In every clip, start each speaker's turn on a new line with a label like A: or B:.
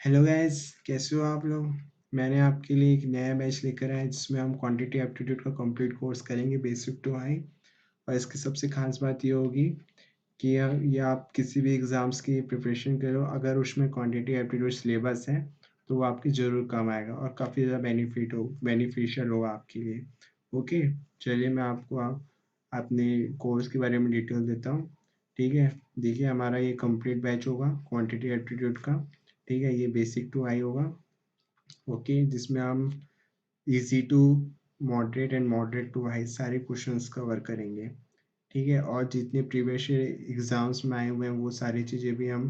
A: Hello guys, कैसे हो आप लोग। मैंने आपके लिए एक नया बैच लेकर आया जिसमें हम क्वांटिटी एप्टीट्यूड का कंप्लीट कोर्स करेंगे बेसिक टू हाई। और इसकी सबसे खास बात ये होगी कि ये आप किसी भी एग्ज़ाम्स की प्रिपरेशन करो, अगर उसमें क्वांटिटी एप्टीट्यूड सिलेबस है तो वो आपकी ज़रूर काम आएगा और काफ़ी ज़्यादा बेनिफिशियल होगा आपके लिए। ओके, चलिए मैं आपको अपने कोर्स के बारे में डिटेल देता हूँ। ठीक है, देखिए हमारा ये कंप्लीट बैच होगा क्वांटिटी एप्टीट्यूड का। ठीक है, ये बेसिक टू हाई होगा। ओके, जिसमें हम easy to moderate and moderate to high सारे क्वेश्चंस कवर करेंगे। ठीक है, और जितने प्रीवियस एग्जाम्स में आए हुए हैं वो सारी चीज़ें भी हम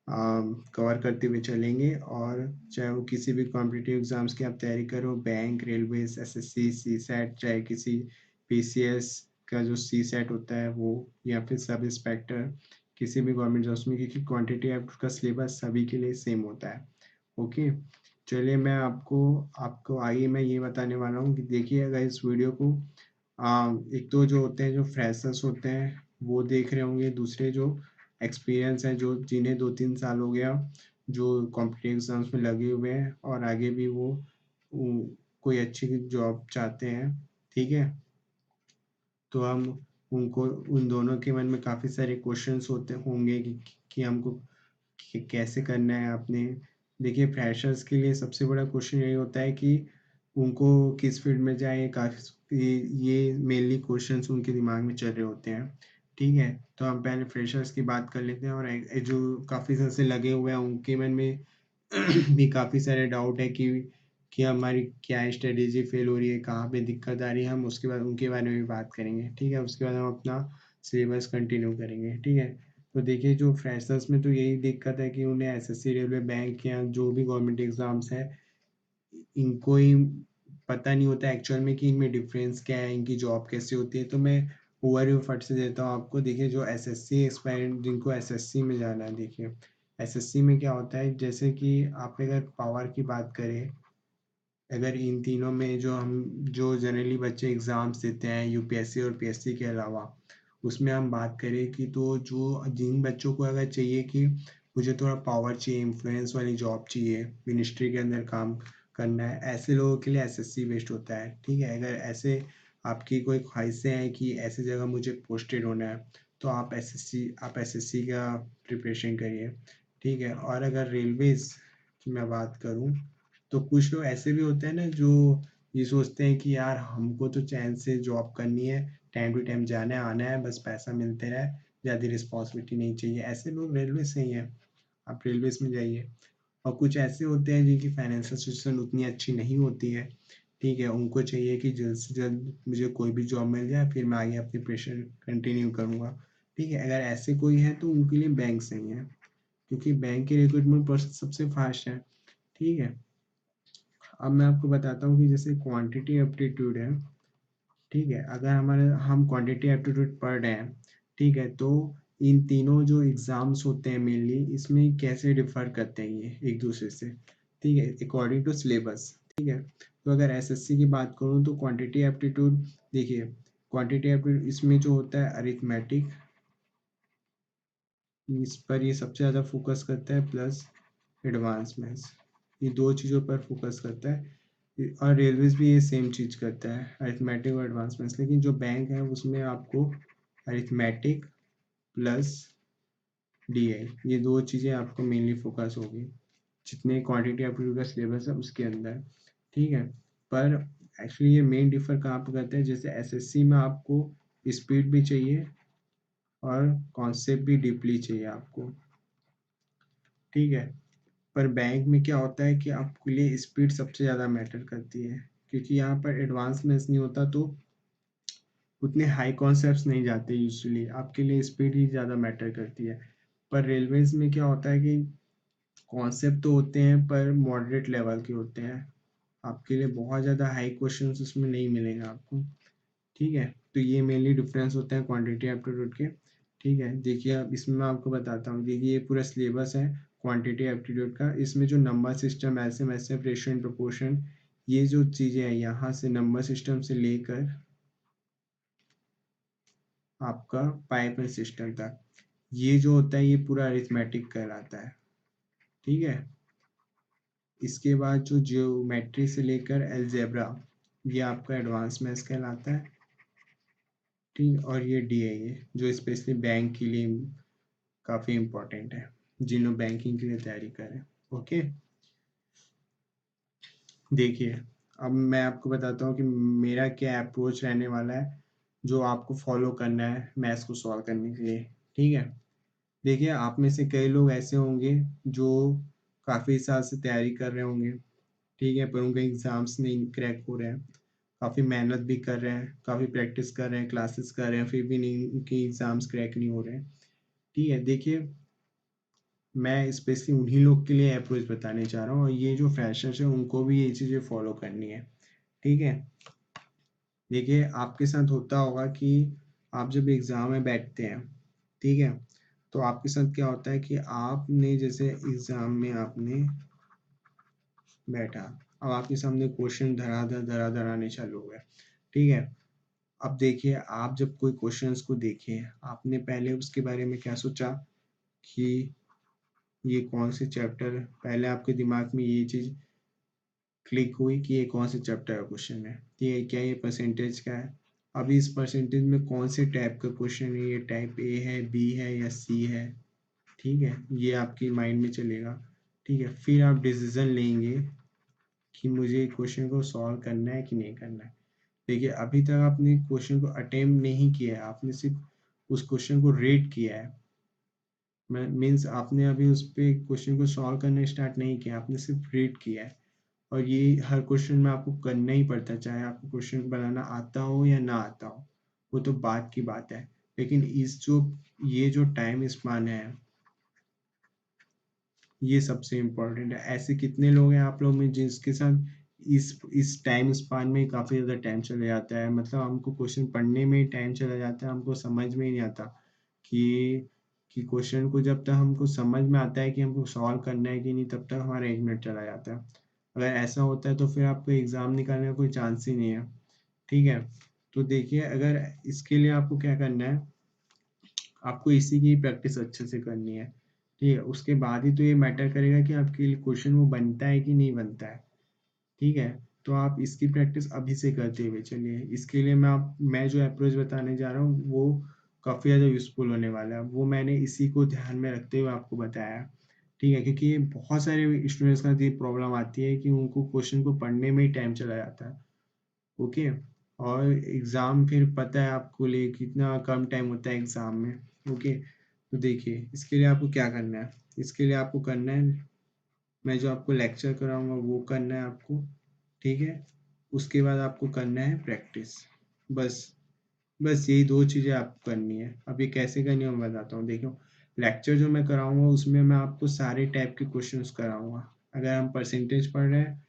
A: कवर करते हुए चलेंगे। और चाहे वो किसी भी कॉम्पिटिटिव एग्जाम्स की आप तैयारी करो, बैंक, रेलवेज, एसएससी, सीसैट, चाहे किसी पीसीएस का जो सीसैट होता है वो, या फिर सब इंस्पेक्टर, किसी भी गवर्नमेंट जॉब्स में, क्योंकि क्वांटिटी एप्ट का सिलेबस सभी के लिए सेम होता है। ओके, चलिए मैं आपको आपको आइए मैं ये बताने वाला हूँ कि देखिए अगर इस वीडियो को एक तो जो होते हैं जो फ्रेशर्स होते हैं वो देख रहे होंगे, दूसरे जो एक्सपीरियंस है जो जिन्हें 2-3 साल हो गया जो कॉम्पिटिटिव एग्जाम्स में लगे हुए हैं और आगे भी वो कोई अच्छी जॉब चाहते हैं। ठीक है, तो हम उनको उन दोनों के मन में काफ़ी सारे क्वेश्चंस होते होंगे कि हमको कैसे करना है आपने। देखिए फ्रेशर्स के लिए सबसे बड़ा क्वेश्चन यही होता है कि उनको किस फील्ड में जाए, काफ़ी ये मेनली क्वेश्चंस उनके दिमाग में चल रहे होते हैं। ठीक है, तो हम पहले फ्रेशर्स की बात कर लेते हैं और जो काफ़ी समय से लगे हुए हैं उनके मन में भी काफ़ी सारे डाउट है कि हमारी क्या स्ट्रेटेजी फेल हो रही है, कहाँ पे दिक्कत आ रही है, हम उसके बाद उनके बारे में भी बात करेंगे। ठीक है, उसके बाद हम अपना सिलेबस कंटिन्यू करेंगे। ठीक है, तो देखिए जो फ्रेशर्स में तो यही दिक्कत है कि उन्हें एसएससी, रेलवे, बैंक या जो भी गवर्नमेंट एग्जाम्स है इनको ही पता नहीं होता एक्चुअल में कि इनमें डिफरेंस क्या है, इनकी जॉब कैसे होती है। तो मैं ओवरव्यू फट से देता हूँ आपको। देखिए जो एसएससी एस्पायरेंट जिनको एसएससी में जाना है, देखिए एसएससी में क्या होता है, जैसे कि आप अगर पावर की बात करें, अगर इन तीनों में जो जनरली बच्चे एग्ज़ाम्स देते हैं यूपीएससी और पीएससी के अलावा, उसमें हम बात करें कि तो जो जिन बच्चों को अगर चाहिए कि मुझे थोड़ा पावर चाहिए, इन्फ्लुएंस वाली जॉब चाहिए, मिनिस्ट्री के अंदर काम करना है, ऐसे लोगों के लिए एसएससी बेस्ट होता है। ठीक है, अगर ऐसे आपकी कोई ख्वाहिशें हैं कि ऐसी जगह मुझे पोस्टेड होना है तो आप एसएससी का प्रिपरेशन करिए। ठीक है, और अगर रेलवेज़ की मैं बात करूँ तो कुछ लोग ऐसे भी होते हैं ना जो ये सोचते हैं कि यार हमको तो चैन से जॉब करनी है, टाइम टू टाइम जाना है आना है, बस पैसा मिलते रहे, ज़्यादा रिस्पॉन्सिबिलिटी नहीं चाहिए। ऐसे लोग रेलवे से ही हैं, आप रेलवेज में जाइए। और कुछ ऐसे होते हैं जिनकी फाइनेंशियल सिचुएशन उतनी अच्छी नहीं होती है। ठीक है, उनको चाहिए कि जल्द से जल्द मुझे कोई भी जॉब मिल जाए, फिर मैं आगे अपनी प्रेशर कंटिन्यू करूँगा। ठीक है, अगर ऐसे कोई है तो उनके लिए बैंक सही है, क्योंकि बैंक के रिक्रूटमेंट प्रोसेस सबसे फास्ट है। ठीक है, अब मैं आपको बताता हूँ कि जैसे क्वांटिटी एप्टीट्यूड है। ठीक है, अगर हम क्वांटिटी एप्टीट्यूड पढ़ रहे हैं, ठीक है, तो इन तीनों जो एग्जाम्स होते हैं मेनली इसमें कैसे डिफर करते हैं ये एक दूसरे से। ठीक है, अकॉर्डिंग टू सिलेबस। ठीक है, तो अगर एसएससी की बात करूँ तो क्वांटिटी एप्टीट्यूड, देखिए क्वांटिटी एप्टीट्यूड इसमें जो होता है अरिथमेटिक, इस पर ये सबसे ज़्यादा फोकस करता है, प्लस एडवांस मैथ्स, ये दो चीज़ों पर फोकस करता है। और रेलवेज भी ये सेम चीज़ करता है, अरिथमेटिक और एडवांस मैथ्स। लेकिन जो बैंक है उसमें आपको अरिथमेटिक प्लस डीआई, ये दो चीज़ें आपको मेनली फोकस होगी जितने क्वांटिटी एप्टीट्यूड का सिलेबस है उसके अंदर। ठीक है, पर एक्चुअली ये मेन डिफर कहाँ पर करते हैं, जैसे एसएससी में आपको स्पीड भी चाहिए और कॉन्सेप्ट भी डीपली चाहिए आपको। ठीक है, पर बैंक में क्या होता है कि आपके लिए स्पीड सबसे ज़्यादा मैटर करती है, क्योंकि यहाँ पर एडवांस मैथ्स नहीं होता तो उतने हाई कॉन्सेप्ट्स नहीं जाते यूजुअली, आपके लिए स्पीड ही ज़्यादा मैटर करती है। पर रेलवेज में क्या होता है कि कॉन्सेप्ट तो होते हैं पर मॉडरेट लेवल के होते हैं, आपके लिए बहुत ज़्यादा हाई क्वेश्चंस उसमें नहीं मिलेगा आपको। ठीक है, तो ये मेनली डिफरेंस होता है क्वांटिटी एप्टीट्यूड के। ठीक है, देखिए अब इसमें मैं आपको बताता हूँ। देखिए ये पूरा सिलेबस है क्वांटिटी एप्टीट्यूड का। इसमें जो number system, SM, SF, ratio and proportion, ये जो चीज़ें हैं यहाँ से नंबर सिस्टम से लेकर आपका पाइपलाइन सिस्टम तक, ये जो होता है ये पूरा अरिथमेटिक कहलाता है। ठीक है, इसके बाद जो ज्योमेट्री से लेकर अलजेब्रा, ये आपका एडवांस मैथ्स कहलाता है, ठीक। और ये डी है, ये जो स्पेशली बैंक के लिए काफ़ी इम्पोर्टेंट है, जिन लोग बैंकिंग के लिए तैयारी करें। ओके, देखिए अब मैं आपको बताता हूँ कि मेरा क्या अप्रोच रहने वाला है जो आपको फॉलो करना है मैथ्स को सॉल्व करने के लिए, ठीक है। देखिए आप में से कई लोग ऐसे होंगे जो काफ़ी साल से तैयारी कर रहे होंगे, ठीक है, पर उनके एग्ज़ाम्स नहीं क्रैक हो रहे हैं, काफ़ी मेहनत भी कर रहे हैं, काफ़ी प्रैक्टिस कर रहे हैं, क्लासेस कर रहे हैं, फिर भी नहीं, उनके एग्ज़ाम्स क्रैक नहीं हो रहे हैं, ठीक है। देखिए मैं स्पेशली उन्हीं लोग के लिए अप्रोच बताने चाह रहा हूँ, और ये जो फ्रेशर्स हैं उनको भी ये चीज़ें फॉलो करनी है, ठीक है। देखिए आपके साथ होता होगा कि आप जब एग्ज़ाम में बैठते हैं, ठीक है, तो आपके साथ क्या होता है कि आपने जैसे एग्ज़ाम में आपने बैठा, अब आपके सामने क्वेश्चन धराधर आने चालू हो गए, ठीक है। अब देखिए आप जब कोई क्वेश्चंस को देखें, आपने पहले उसके बारे में क्या सोचा कि ये कौन से चैप्टर, पहले आपके दिमाग में ये चीज़ क्लिक हुई कि ये कौन से चैप्टर का क्वेश्चन है, ठीक है, क्या ये परसेंटेज का है। अभी इस परसेंटेज में कौन से टाइप का क्वेश्चन है, ये टाइप ए है, बी है या सी है, ठीक है, ये आपके माइंड में चलेगा, ठीक है। फिर आप डिसीजन लेंगे कि मुझे क्वेश्चन को सॉल्व करना है कि नहीं करना है। देखिए अभी तक आपने क्वेश्चन को अटेम्प्ट नहीं किया है, आपने सिर्फ उस क्वेश्चन को रीड किया है, मीन्स आपने अभी उस पे क्वेश्चन को सॉल्व करना स्टार्ट नहीं किया, आपने सिर्फ रीड किया है। और ये हर क्वेश्चन में आपको करना ही पड़ता है, चाहे आपको क्वेश्चन बनाना आता हो या ना आता हो, वो तो बात की बात है। लेकिन ये जो टाइम स्पान है, ये सबसे इम्पोर्टेंट है। ऐसे कितने लोग हैं आप लोग में जिसके साथ इस टाइम स्पान में काफ़ी ज़्यादा टाइम चला जाता है, मतलब हमको क्वेश्चन पढ़ने में ही टाइम चला जाता है, हमको समझ में ही नहीं आता कि क्वेश्चन को जब तक हमको समझ में आता है कि हमको सॉल्व करना है कि नहीं, तब तक हमारा 1 मिनट चला जाता है। अगर ऐसा होता है तो फिर आपको एग्ज़ाम निकालने का कोई चांस ही नहीं है, ठीक है। तो देखिए अगर इसके लिए आपको क्या करना है, आपको इसी की प्रैक्टिस अच्छे से करनी है, ठीक है। उसके बाद ही तो ये मैटर करेगा कि आपके लिए क्वेश्चन वो बनता है कि नहीं बनता है, ठीक है। तो आप इसकी प्रैक्टिस अभी से करते हुए चलिए। इसके लिए मैं जो अप्रोच बताने जा रहा हूँ वो काफ़ी ज़्यादा यूज़फुल होने वाला है, वो मैंने इसी को ध्यान में रखते हुए आपको बताया है, ठीक है। क्योंकि बहुत सारे स्टूडेंट्स का ये प्रॉब्लम आती है कि उनको क्वेश्चन को पढ़ने में ही टाइम चला जाता है, ओके। और एग्ज़ाम फिर पता है आपको लिए कितना कम टाइम होता है एग्ज़ाम में, ओके। तो देखिए इसके लिए आपको क्या करना है, इसके लिए आपको करना है, मैं जो आपको लेक्चर कराऊंगा वो करना है आपको, ठीक है। उसके बाद आपको करना है प्रैक्टिस, बस बस यही 2 चीज़ें आपको करनी है। अब ये कैसे करनी है मैं बताता हूँ। देखो लेक्चर जो मैं कराऊंगा उसमें मैं आपको सारे टाइप के क्वेश्चंस कराऊंगा। अगर हम परसेंटेज पढ़ रहे हैं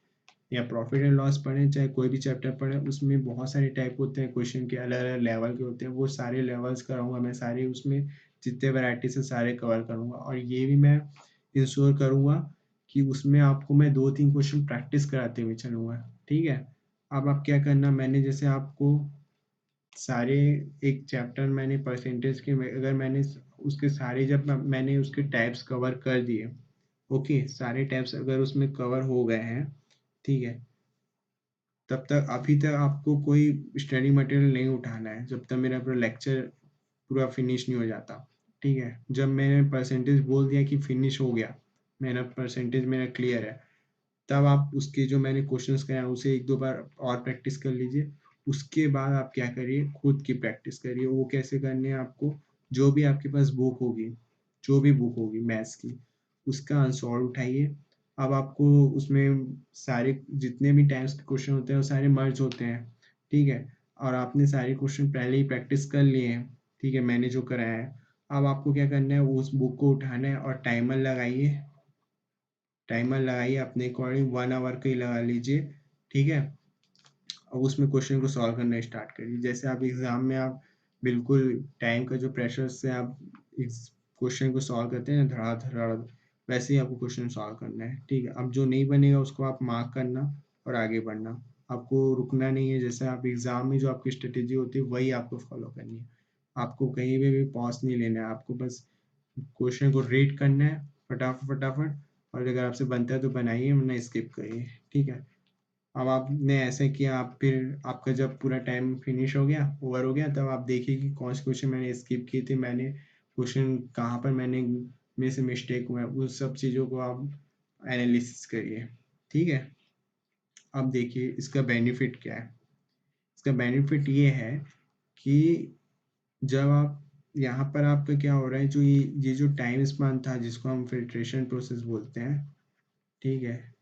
A: या प्रॉफिट एंड लॉस पढ़ें, चाहे कोई भी चैप्टर पढ़ें, उसमें बहुत सारे टाइप होते हैं क्वेश्चन के, अलग अलग लेवल के होते हैं, वो सारे लेवल्स कराऊंगा मैं, सारे उसमें जितने वैरायटी से सारे कवर करूंगा। और ये भी मैं इंश्योर करूंगा कि उसमें आपको मैं 2-3 क्वेश्चन प्रैक्टिस कराते हुए चलूंगा, ठीक है। अब आप क्या करना, मैंने जैसे आपको सारे एक चैप्टर मैंने परसेंटेज के अगर मैंने उसके सारे जब मैंने उसके टाइप्स कवर कर दिए, ओके, सारे टाइप्स अगर उसमें कवर हो गए हैं, ठीक है, तब तक अभी तक आपको कोई स्टडी मटेरियल नहीं उठाना है जब तक मेरा पूरा लेक्चर पूरा फिनिश नहीं हो जाता, ठीक है। जब मैंने परसेंटेज बोल दिया कि फिनिश हो गया, मेरा परसेंटेज मेरा क्लियर है, तब आप उसके जो मैंने क्वेश्चंस कराए उसे 1-2 बार और प्रैक्टिस कर लीजिए। उसके बाद आप क्या करिए, खुद की प्रैक्टिस करिए। वो कैसे करनी है आपको, जो भी आपके पास बुक होगी, जो भी बुक होगी मैथ्स की, उसका आंसर उठाइए। अब आपको उसमें सारे जितने भी टाइप्स के क्वेश्चन होते हैं वो सारे मर्ज होते हैं, ठीक है। और आपने सारे क्वेश्चन पहले ही प्रैक्टिस कर लिए हैं, ठीक है, मैंने जो कराया है। अब आपको क्या करना है, उस बुक को उठाना है और टाइमर लगाइए अपने अकॉर्डिंग, 1 आवर का ही लगा लीजिए, ठीक है। अब उसमें क्वेश्चन को सॉल्व करना स्टार्ट करिए। जैसे आप एग्ज़ाम में आप बिल्कुल टाइम का जो प्रेशर से आप इस क्वेश्चन को सॉल्व करते हैं धड़ाधड़, वैसे ही आपको क्वेश्चन सॉल्व करना है, ठीक है। अब जो नहीं बनेगा उसको आप मार्क करना और आगे बढ़ना, आपको रुकना नहीं है। जैसे आप एग्ज़ाम में जो आपकी स्ट्रेटेजी होती है वही आपको फॉलो करनी है, आपको कहीं पे भी पॉज नहीं लेना है, आपको बस क्वेश्चन को रीड करना है फटाफट फटाफट, और अगर आपसे बनता है तो बनाइए, वरना स्किप करिए, ठीक है। अब आपने ऐसे किया, आप फिर आपका जब पूरा टाइम फिनिश हो गया, ओवर हो गया, तब आप देखिए कि कौन से क्वेश्चन मैंने स्किप किए थे, मैंने क्वेश्चन कहाँ पर मेरे से मिस्टेक हुआ है, उस सब चीज़ों को आप एनालिसिस करिए, ठीक है। अब देखिए इसका बेनिफिट क्या है। इसका बेनिफिट ये है कि जब आप यहाँ पर आपका क्या हो रहा है, जो ये जो टाइम स्पान था जिसको हम फिल्ट्रेशन प्रोसेस बोलते हैं, ठीक है,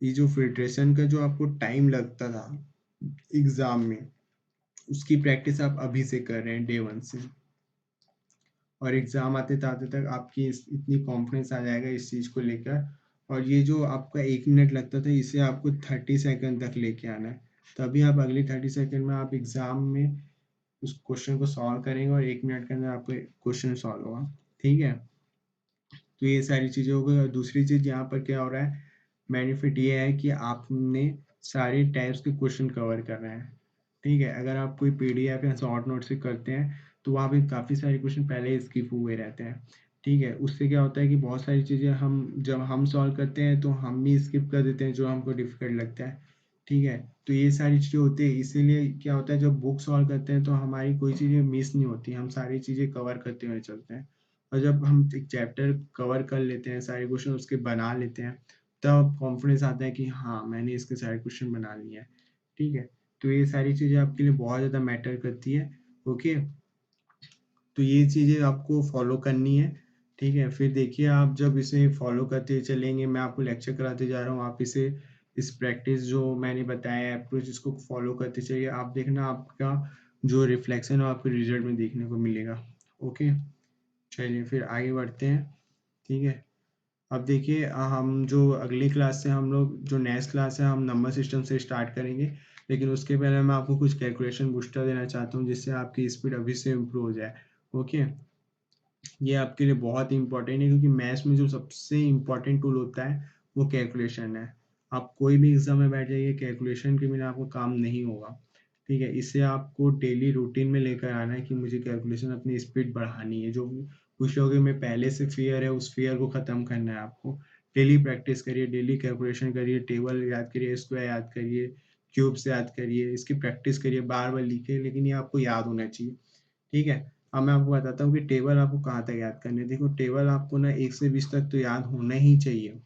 A: ये जो फिल्ट्रेशन का जो आपको टाइम लगता था एग्ज़ाम में, उसकी प्रैक्टिस आप अभी से कर रहे हैं, डे 1 से, और एग्ज़ाम आते तक आपकी इतनी कॉन्फिडेंस आ जाएगा इस चीज़ को लेकर। और ये जो आपका 1 मिनट लगता था, इसे आपको 30 सेकंड तक लेके आना है, तभी आप अगले 30 सेकंड में आप एग्ज़ाम में उस क्वेश्चन को सॉल्व करेंगे और 1 मिनट के अंदर आपको क्वेश्चन सॉल्व होगा, ठीक है। तो ये सारी चीज़ें हो गई। और दूसरी चीज़ यहाँ पर क्या हो रहा है, बेनिफिट ये है कि आपने सारे टाइप्स के क्वेश्चन कवर कर रहे हैं, ठीक है। अगर आप कोई पीडीएफ या शॉर्ट नोट से करते हैं तो वहाँ पे काफ़ी सारे क्वेश्चन पहले ही स्किप हुए रहते हैं, ठीक है। उससे क्या होता है कि बहुत सारी चीज़ें हम जब हम सॉल्व करते हैं तो हम भी स्किप कर देते हैं जो हमको डिफिकल्ट लगता है, ठीक है। तो ये सारी चीज़ें होती है, इसीलिए क्या होता है जब बुक सॉल्व करते हैं तो हमारी कोई चीज़ें मिस नहीं होती, हम सारी चीज़ें कवर करते हुए चलते हैं। और जब हम एक चैप्टर कवर कर लेते हैं, सारे क्वेश्चन उसके बना लेते हैं, तब कॉन्फिडेंस आता है कि हाँ मैंने इसके सारे क्वेश्चन बना लिए हैं, ठीक है। तो ये सारी चीज़ें आपके लिए बहुत ज़्यादा मैटर करती है, ओके। तो ये चीज़ें आपको फॉलो करनी है, ठीक है। फिर देखिए आप जब इसे फॉलो करते चलेंगे, मैं आपको लेक्चर कराते जा रहा हूँ, आप इसे इस प्रैक्टिस जो मैंने बताया अप्रोच, इसको फॉलो करते चलिए, आप देखना आपका जो रिफ्लेक्शन है आपके रिजल्ट में देखने को मिलेगा, ओके। चलिए फिर आगे बढ़ते हैं, ठीक है। अब देखिए हम जो अगली क्लास से हम लोग जो नेक्स्ट क्लास है हम नंबर सिस्टम से स्टार्ट करेंगे, लेकिन उसके पहले मैं आपको कुछ कैलकुलेशन बूस्टर देना चाहता हूँ जिससे आपकी स्पीड अभी से इम्प्रूव हो जाए, ओके। ये आपके लिए बहुत ही इंपॉर्टेंट है क्योंकि मैथ्स में जो सबसे इम्पोर्टेंट टूल होता है वो कैलकुलेशन है। आप कोई भी एग्जाम में बैठ जाइए, कैलकुलेशन के बिना आपको काम नहीं होगा, ठीक है। इसे आपको डेली रूटीन में लेकर आना है कि मुझे कैलकुलेशन अपनी स्पीड बढ़ानी है। जो कुछ लोगों में पहले से फियर है उस फियर को ख़त्म करना है आपको। डेली प्रैक्टिस करिए, डेली कैलकुलेशन करिए, टेबल याद करिए, स्क्वायर याद करिए, क्यूब्स याद करिए, इसकी प्रैक्टिस करिए, बार बार लिखिए, लेकिन ये आपको याद होना चाहिए, ठीक है। अब मैं आपको बताता हूँ कि टेबल आपको कहाँ तक याद करनी है। देखो टेबल आपको ना 1 से 20 तक तो याद होना ही चाहिए,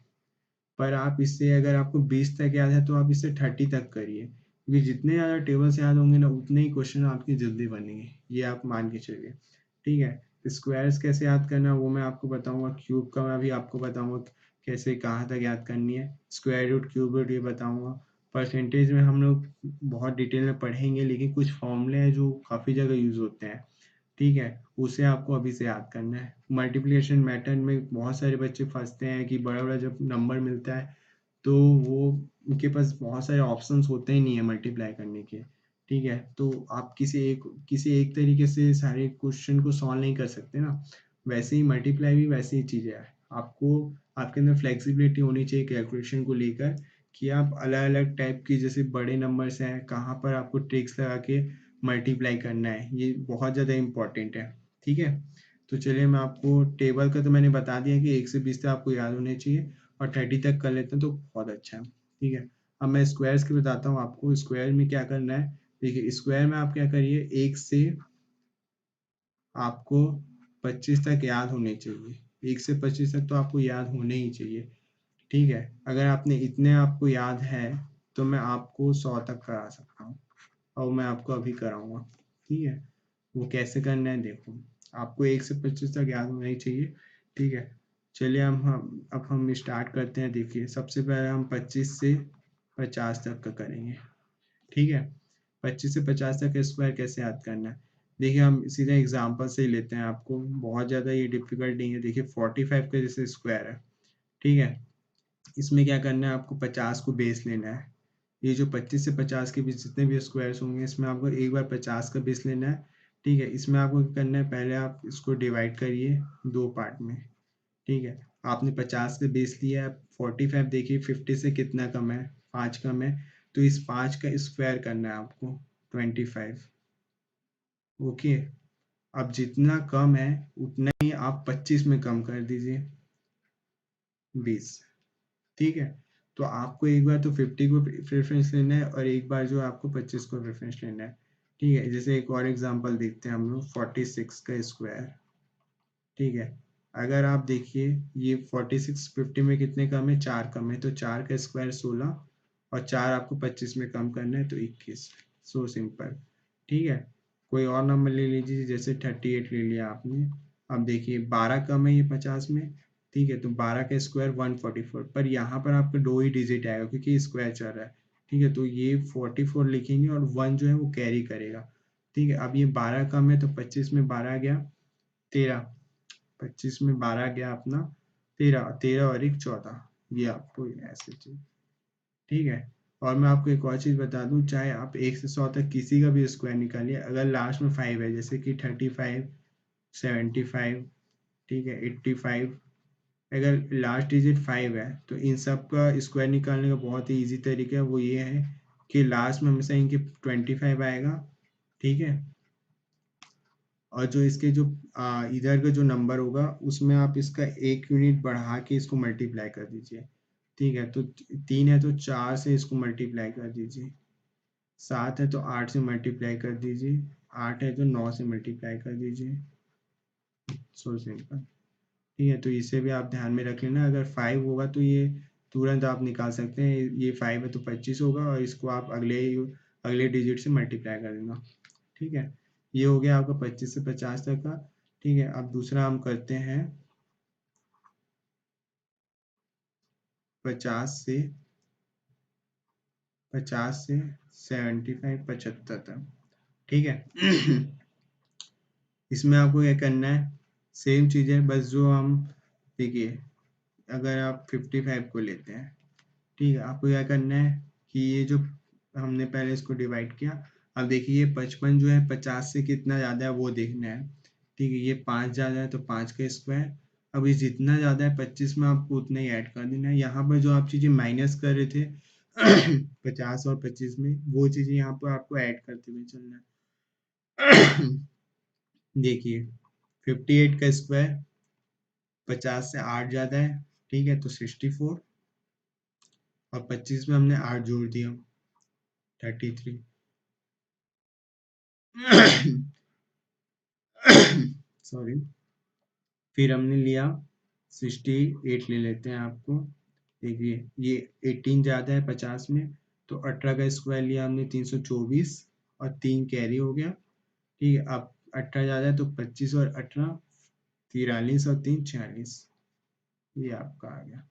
A: पर आप इससे अगर आपको 20 तक याद है तो आप इससे 30 तक करिए, क्योंकि जितने ज़्यादा टेबल्स याद होंगे ना उतने ही क्वेश्चन आपके जल्दी बनेंगे, ये आप मान के चलिए, ठीक है। स्क्वायर्स कैसे याद करना है वो मैं आपको बताऊंगा, क्यूब का मैं भी आपको बताऊंगा कैसे कहाँ तक याद करनी है, स्क्वायर रूट क्यूब रूट ये बताऊंगा। परसेंटेज में हम लोग बहुत डिटेल में पढ़ेंगे, लेकिन कुछ फॉर्मूले हैं जो काफ़ी जगह यूज़ होते हैं, ठीक है, उसे आपको अभी से याद करना है। मल्टीप्लिकेशन मेथड में बहुत सारे बच्चे फंसते हैं कि बड़ा बड़ा जब नंबर मिलता है तो वो उनके पास बहुत सारे ऑप्शंस होते ही नहीं है मल्टीप्लाई करने के, ठीक है। तो आप किसी एक तरीके से सारे क्वेश्चन को सॉल्व नहीं कर सकते ना, वैसे ही मल्टीप्लाई भी वैसे ही चीज़ है। आपको आपके अंदर फ्लेक्सिबिलिटी होनी चाहिए कैलकुलेशन को लेकर, कि आप अलग अलग टाइप की जैसे बड़े नंबर्स हैं कहाँ पर आपको ट्रिक्स लगा के मल्टीप्लाई करना है, ये बहुत ज़्यादा इम्पोर्टेंट है, ठीक है। तो चलिए मैं आपको टेबल का तो मैंने बता दिया कि 1 से 20 तक आपको याद होने चाहिए, और 30 तक कर लेते हैं तो बहुत अच्छा है, ठीक है। अब मैं स्क्वायर्स की बताता हूँ आपको, स्क्वायर में क्या करना है। देखिए स्क्वायर में आप क्या करिए, 1 से आपको 25 तक याद होने चाहिए, 1 से 25 तक तो आपको याद होने ही चाहिए, ठीक है। अगर आपने इतने आपको याद है तो मैं आपको 100 तक करा सकता हूँ, और मैं आपको अभी कराऊंगा, ठीक है। वो कैसे करना है देखो, आपको 1 से 25 तक याद होना ही चाहिए, ठीक है। चलिए अब हम स्टार्ट करते हैं। देखिए सबसे पहले हम 25 से 50 तक का करेंगे, ठीक है। 25 से 50 तक का स्क्वायर कैसे याद करना है, देखिए हम सीधा एग्जांपल से ही लेते हैं, आपको बहुत ज़्यादा ये डिफिकल्ट नहीं है। देखिए 45 का जैसे स्क्वायर है, ठीक है। इसमें क्या करना है, आपको 50 को बेस लेना है। ये जो 25 से 50 के बीच जितने भी स्क्वायर्स होंगे इसमें आपको एक बार 50 का बेस लेना है, ठीक है। इसमें आपको क्या करना है, पहले आप इसको डिवाइड करिए 2 पार्ट में, ठीक है। आपने 50 का बेस लिया है, 45 देखिए 50 से कितना कम है, 5 कम है, तो इस 5 का स्क्वायर करना है आपको 25, ओके। अब जितना कम है उतना ही आप 25 में कम कर दीजिए, 20, ठीक है। तो आपको एक बार तो 50 को प्रेफरेंस लेना है और एक बार जो आपको 25 को प्रेफरेंस लेना है, ठीक है। जैसे एक और एग्जांपल देखते हैं हम लोग, 46 का स्क्वायर, ठीक है। अगर आप देखिए ये 46 50 में कितने कम है, 4 कम है, तो 4 का स्क्वायर 16 और 4 आपको 25 में कम करना है तो 21। सो सिंपल, ठीक है। कोई और नंबर ले लीजिए, जैसे 38 ले लिया आपने। अब देखिए 12 कम है ये 50 में, ठीक है। तो 12 का स्क्वायर 144, पर यहाँ पर आपका 2 ही डिजिट आएगा क्योंकि स्क्वायर चल रहा है, ठीक है। तो ये 44 लिखेंगे और 1 जो है वो कैरी करेगा, ठीक है। अब ये 12 कम है तो 25 में 12 गया 13, 25 में 12 गया अपना 13, 13 और 1 14, ये आपको ऐसे चाहिए, ठीक है। और मैं आपको एक और चीज़ बता दूं, चाहे आप 1 से 100 तक किसी का भी स्क्वायर निकालिए, अगर लास्ट में 5 है, जैसे कि 35, 75, ठीक है, 85, अगर लास्ट डिजिट 5 है तो इन सब का स्क्वायर निकालने का बहुत ही ईजी तरीका है, वो ये है कि लास्ट में हमेशा इनके 25 आएगा, ठीक है। और जो इसके जो इधर का जो नंबर होगा उसमें आप इसका 1 यूनिट बढ़ा के इसको मल्टीप्लाई कर दीजिए, ठीक है। तो 3 है तो 4 से इसको मल्टीप्लाई कर दीजिए, 7 है तो 8 से मल्टीप्लाई कर दीजिए, 8 है तो 9 से मल्टीप्लाई कर दीजिए। सो सिंपल, ठीक है। तो इसे भी आप ध्यान में रख लेना, अगर 5 होगा तो ये तुरंत आप निकाल सकते हैं, ये 5 है तो 25 होगा और इसको आप अगले डिजिट से मल्टीप्लाई कर देना, ठीक है। ये हो गया आपका 25 से 50 तक का, ठीक है। अब दूसरा हम करते हैं 50 से 75 75 तक, ठीक है। इसमें आपको क्या करना है, सेम चीज़ है, बस जो हम देखिए अगर आप 55 को लेते हैं, ठीक है, आपको क्या करना है कि ये जो हमने पहले इसको डिवाइड किया, अब देखिए ये 55 जो है 50 से कितना ज़्यादा है वो देखना है, ठीक है। ये 5 ज़्यादा है तो 5 का स्क्वायर, अब ये जितना ज़्यादा है 25 में आपको उतना ही ऐड कर देना है। यहाँ पर जो आप चीज़ें माइनस कर रहे थे 50 और 25 में, वो चीज़ें यहाँ पर आपको ऐड करते हुए चलना है। देखिए 58 का स्क्वायर 50 से 8 ज़्यादा है, ठीक है, तो 64 और 25 में हमने 8 जोड़ दिया 33। सॉरी, फिर हमने लिया 68 ले लेते हैं आपको, देखिए ये 18 ज़्यादा है 50 में, तो 18 का स्क्वायर लिया हमने 324 और 3 कैरी हो गया, ठीक है। अब 18 ज़्यादा है तो 25 और 18 43 और 3 46, ये आपका आ गया,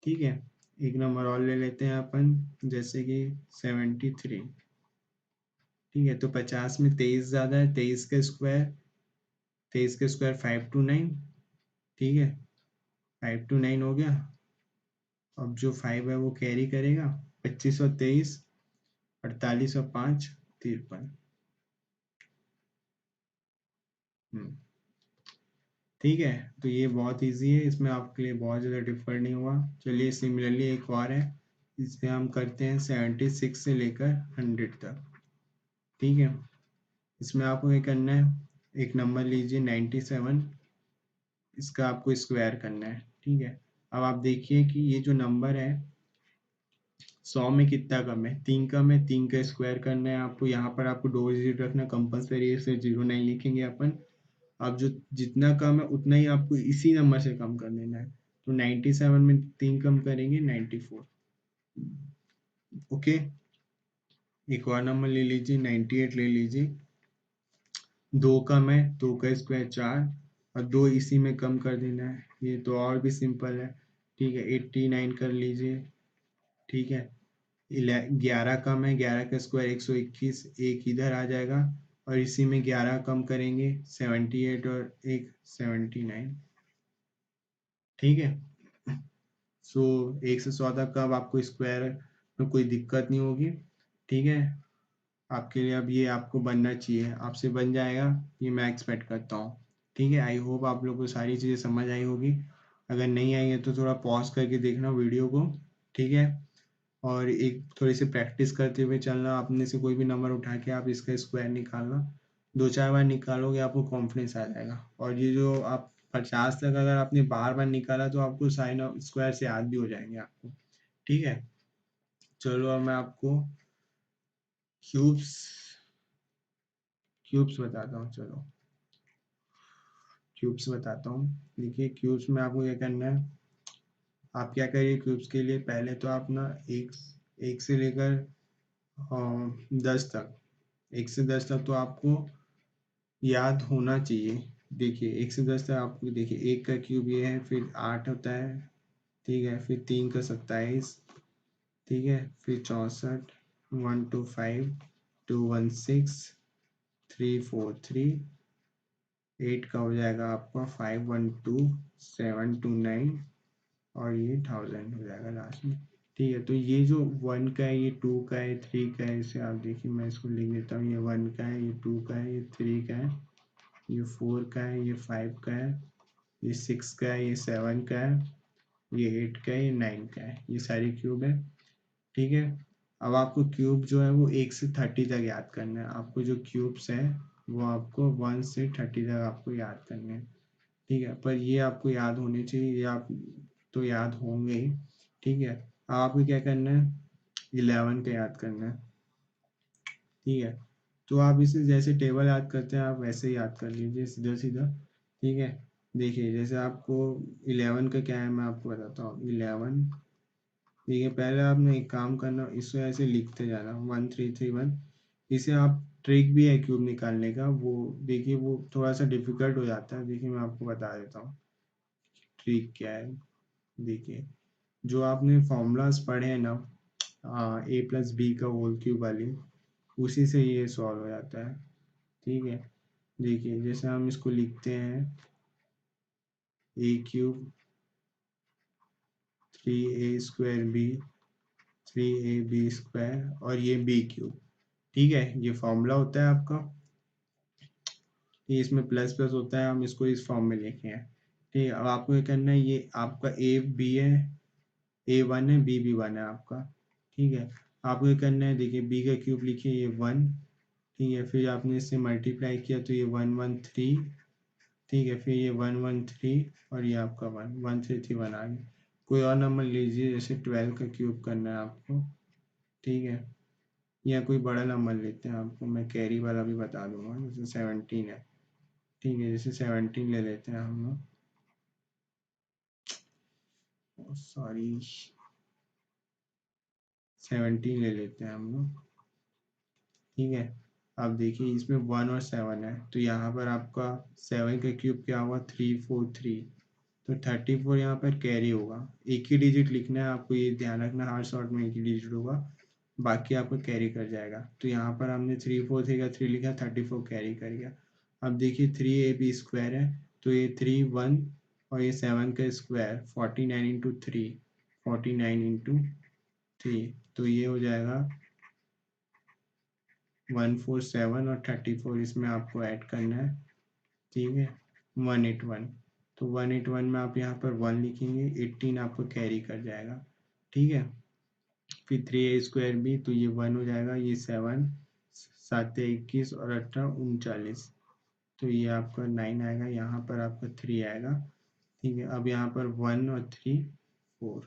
A: ठीक है। एक नंबर और ले लेते हैं अपन, जैसे कि 73, ठीक है। तो 50 में 23 ज़्यादा है, 23 का स्क्वायर 529, ठीक है, 529 हो गया। अब जो 5 है वो कैरी करेगा, 25 और 23 48 और 5 53। ठीक है, तो ये बहुत इजी है, इसमें आपके लिए बहुत ज़्यादा डिफिकल्ट नहीं हुआ। चलिए सिमिलरली एक और है, इसे हम करते हैं 76 से लेकर 100 तक, ठीक है। इसमें आपको क्या करना है, एक नंबर लीजिए 97, इसका आपको स्क्वायर करना है, ठीक है। अब आप देखिए कि ये जो नंबर है 100 में कितना कम है, 3 कम है, 3 का स्क्वायर करना है आपको। यहाँ पर आपको 2 डिजिट रखना कंपल्सरी है, इसे 0 नहीं लिखेंगे अपन। अब जो जितना कम है उतना ही आपको इसी नंबर से कम कर देना है, तो 97 में 3 कम करेंगे 94, ओके। एक और नंबर ले लीजिए 98 ले लीजिए, 2 कम है, 2 का स्क्वायर 4 और 2 इसी में कम कर देना है, ये तो और भी सिंपल है, ठीक है। 89 कर लीजिए, ठीक है। 11 कम है, 11 का स्क्वायर 121, एक इधर आ जाएगा और इसी में 11 कम करेंगे 78 और एक 79, ठीक है। सो 1 से 100 तक का अब आपको स्क्वायर में कोई दिक्कत नहीं होगी, ठीक है। आपके लिए अब ये आपको बनना चाहिए, आपसे बन जाएगा ये मैं एक्सपेक्ट करता हूँ, ठीक है। आई होप आप लोग को सारी चीज़ें समझ आई होगी, अगर नहीं आई है तो थोड़ा पॉज करके देखना वीडियो को, ठीक है। और एक थोड़ी सी प्रैक्टिस करते हुए चलना, अपने से कोई भी नंबर उठा के आप इसका स्क्वायर निकालना, 2-4 बार निकालोगे आपको कॉन्फिडेंस आ जाएगा। और ये जो आप 50 तक अगर आपने बार बार निकाला तो आपको साइन ऑफ स्क्वायर से याद भी हो जाएंगे आपको। ठीक है, चलो अब मैं आपको क्यूब्स क्यूब्स बताता हूँ। चलो क्यूब्स बताता हूँ। देखिए क्यूब्स में आपको क्या करना है, आप क्या करिए क्यूब्स के लिए, पहले तो आप ना एक से लेकर 10 तक, 1 से 10 तक तो आपको याद होना चाहिए। देखिए 1 से 10 तक आपको, देखिए 1 का क्यूब ये है, फिर 8 होता है, ठीक है, फिर 3 का 27, ठीक है, फिर 64, 125, 216, 343, 8 का हो जाएगा आपका 512, 729 और ये 1000 हो जाएगा लास्ट में। ठीक है, तो ये जो 1 का है, ये 2 का है, 3 का है, इसे आप देखिए मैं इसको लिख देता हूँ। ये 1 का है, ये 2 का है, ये 3 का है, ये 4 का है, ये 5 का है, ये 6 का है, ये 7 का है, ये 8 का है, ये 9 का है, ये सारी क्यूब है। ठीक है, अब आपको क्यूब जो है वो 1 से 30 तक याद करना है। आपको जो क्यूब्स है वो आपको 1 से 30 तक आपको याद करने हैं। ठीक है, पर ये आपको याद होने चाहिए, ये आप तो याद होंगे ही। ठीक है, अब आपको क्या करना है, 11 का याद करना है। ठीक है, तो आप इसे जैसे टेबल याद करते हैं आप वैसे ही याद कर लीजिए सीधा सीधा। ठीक है, देखिए जैसे आपको 11 का क्या है मैं आपको बताता हूँ। 11, देखिए पहले आपने एक काम करना, इसको ऐसे लिखते जाना 1331। इसे आप ट्रिक भी है क्यूब निकालने का, वो देखिए वो थोड़ा सा डिफिकल्ट हो जाता है। देखिए मैं आपको बता देता हूँ ट्रिक क्या है। देखिए जो आपने फॉर्मूलाज पढ़े हैं ना, a+b का होल क्यूब वाली, उसी से ये सॉल्व हो जाता है। ठीक है, देखिए जैसे हम इसको लिखते हैं a³ 3a² b 3ab² और ये b³। ठीक है, ये फॉर्मूला होता है आपका, ये इसमें प्लस प्लस होता है, हम इसको इस फॉर्म में लिखे हैं। ठीक है, अब आपको ये करना है, ये आपका ए बी है, a1 है, b भी 1 है आपका। ठीक है, आपको ये करना है, देखिए b का क्यूब लिखिए, ये 1। ठीक है, फिर आपने इससे मल्टीप्लाई किया तो ये 113। ठीक है, फिर ये 113 और ये आपका 1 1331 आ गया। कोई और नंबर लीजिए, जैसे 12 का क्यूब करना है आपको। ठीक है, या कोई बड़ा नंबर लेते हैं, आपको मैं कैरी वाला भी बता दूंगा, जैसे 17 है। ठीक है, जैसे 17 ले लेते हैं हम लोग, सॉरी 17 ले लेते हैं हम लोग। ठीक है, अब देखिए इसमें 1 और 7 है, तो यहाँ पर आपका 7 का क्यूब क्या हुआ, 343, तो 34 यहाँ पर कैरी होगा। एक ही डिजिट लिखना है आपको, ये ध्यान रखना, हर शॉर्ट में एक ही डिजिट होगा, बाकी आपको कैरी कर जाएगा। तो यहाँ पर हमने 343 का 3 लिखा, 34 कैरी कर गया। अब देखिए 3ab² है, तो ये 3 1 और ये 7 का स्क्वायर 49 इंटू 3, 49 इंटू 3, तो ये हो जाएगा 147 और 34 इसमें आपको ऐड करना है। ठीक है, 181, तो 181 में आप यहाँ पर 1 लिखेंगे, 18 आपको कैरी कर जाएगा। ठीक है, फिर 3a² भी, तो ये 1 हो जाएगा, ये 7, 7 21 और 18 39, तो ये आपका 9 आएगा, यहाँ पर आपका 3 आएगा। ठीक है, अब यहाँ पर 1 और 3 4,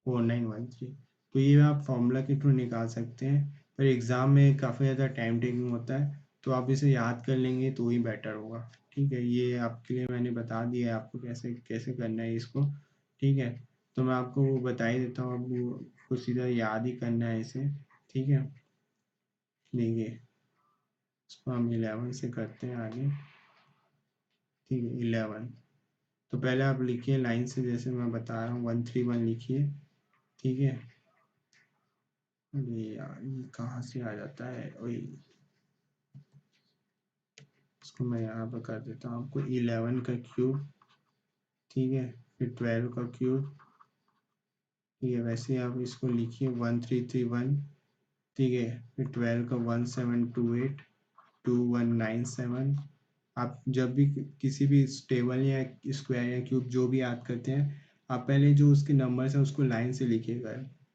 A: 4913, तो ये आप फॉर्मूला के थ्रू निकाल सकते हैं, पर एग्ज़ाम में काफ़ी ज़्यादा टाइम टेकिंग होता है, तो आप इसे याद कर लेंगे तो ही बेटर होगा। ठीक है, ये आपके लिए मैंने बता दिया है आपको कैसे कैसे करना है इसको। ठीक है, तो मैं आपको वो बता ही देता हूँ, अब वो सीधा याद ही करना है इसे। ठीक है, देखिए इसको हम 11 से करते हैं आगे। ठीक है, 11, तो पहले आप लिखिए लाइन से, जैसे मैं बता रहा हूँ 131 लिखिए। ठीक है, अरे यार ये कहाँ से आ जाता है, वही इसको मैं यहाँ पर कर देता हूँ आपको, 11 का क्यूब। ठीक है, फिर 12 का क्यूब। ठीक है, वैसे आप इसको लिखिए 1331। ठीक है, फिर 12 का 1728, 2197। आप जब भी किसी भी टेबल या स्क्वायर या क्यूब जो भी याद करते हैं, आप पहले जो उसके नंबर्स हैं उसको लाइन से लिखिएगा,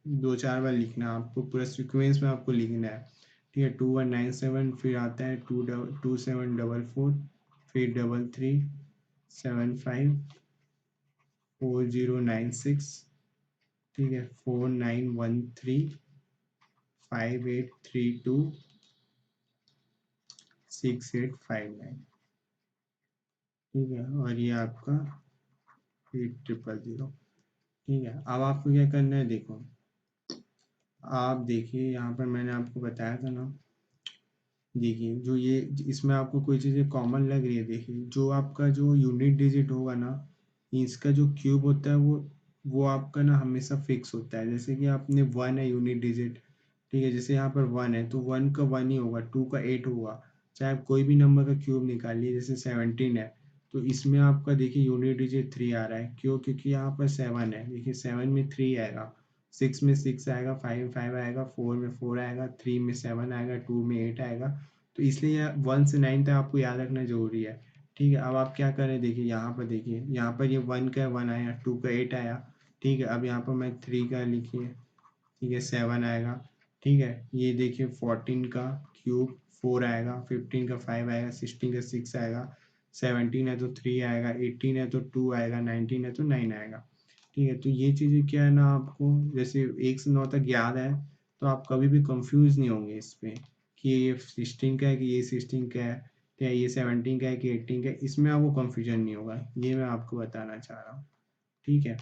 A: 2 4 बार लिखना है आपको, पूरा सीक्वेंस में आपको लिखना है। ठीक है, 2197, फिर आता है 2744, फिर 33, 754096, ठीक है, 491358326859, ठीक है, और ये आपका 8000। ठीक है, अब आपको क्या करना है, देखो आप देखिए यहाँ पर मैंने आपको बताया था ना, देखिए जो ये इसमें आपको कोई चीज़ें कॉमन लग रही है, देखिए जो आपका जो यूनिट डिजिट होगा ना, इसका जो क्यूब होता है वो आपका ना हमेशा फिक्स होता है। जैसे कि आपने 1 है यूनिट डिजिट, ठीक है, जैसे यहाँ पर 1 है तो 1 का 1 ही होगा, 2 का 8 होगा। चाहे आप कोई भी नंबर का क्यूब निकालिए, जैसे 17 है तो इसमें आपका देखिए यूनिट डिजिट 3 आ रहा है, क्यों? क्योंकि यहाँ पर 7 है, देखिए 7 में 3 आएगा, 6 में 6 आएगा, 5 में 5 आएगा, 4 में 4 आएगा, 3 में 7 आएगा, 2 में 8 आएगा। तो इसलिए 1 से 9 तक आपको याद रखना जरूरी है। ठीक है, अब आप क्या करें, देखिए यहाँ पर, देखिए यहाँ पर ये 1 का 1 आया, 2 का 8 आया, ठीक है, अब यहाँ पर मैं 3 का लिखिए, ठीक है, 7 आएगा, ठीक है, ये देखिए 14 का क्यूब 4 आएगा, 15 का 5 आएगा, 16 का 6 आएगा, 17 है तो 3 आएगा, 18 है तो 2 आएगा, 19 है तो 9 आएगा। ठीक है, तो ये चीज़ें क्या है ना, आपको जैसे 1 से 9 तक याद है तो आप कभी भी कंफ्यूज नहीं होंगे इस पे कि ये 16 का है कि ये 16 का है, या ये 17 का है कि 18 का है, इसमें आपको कंफ्यूजन नहीं होगा, ये मैं आपको बताना चाह रहा हूँ। ठीक है,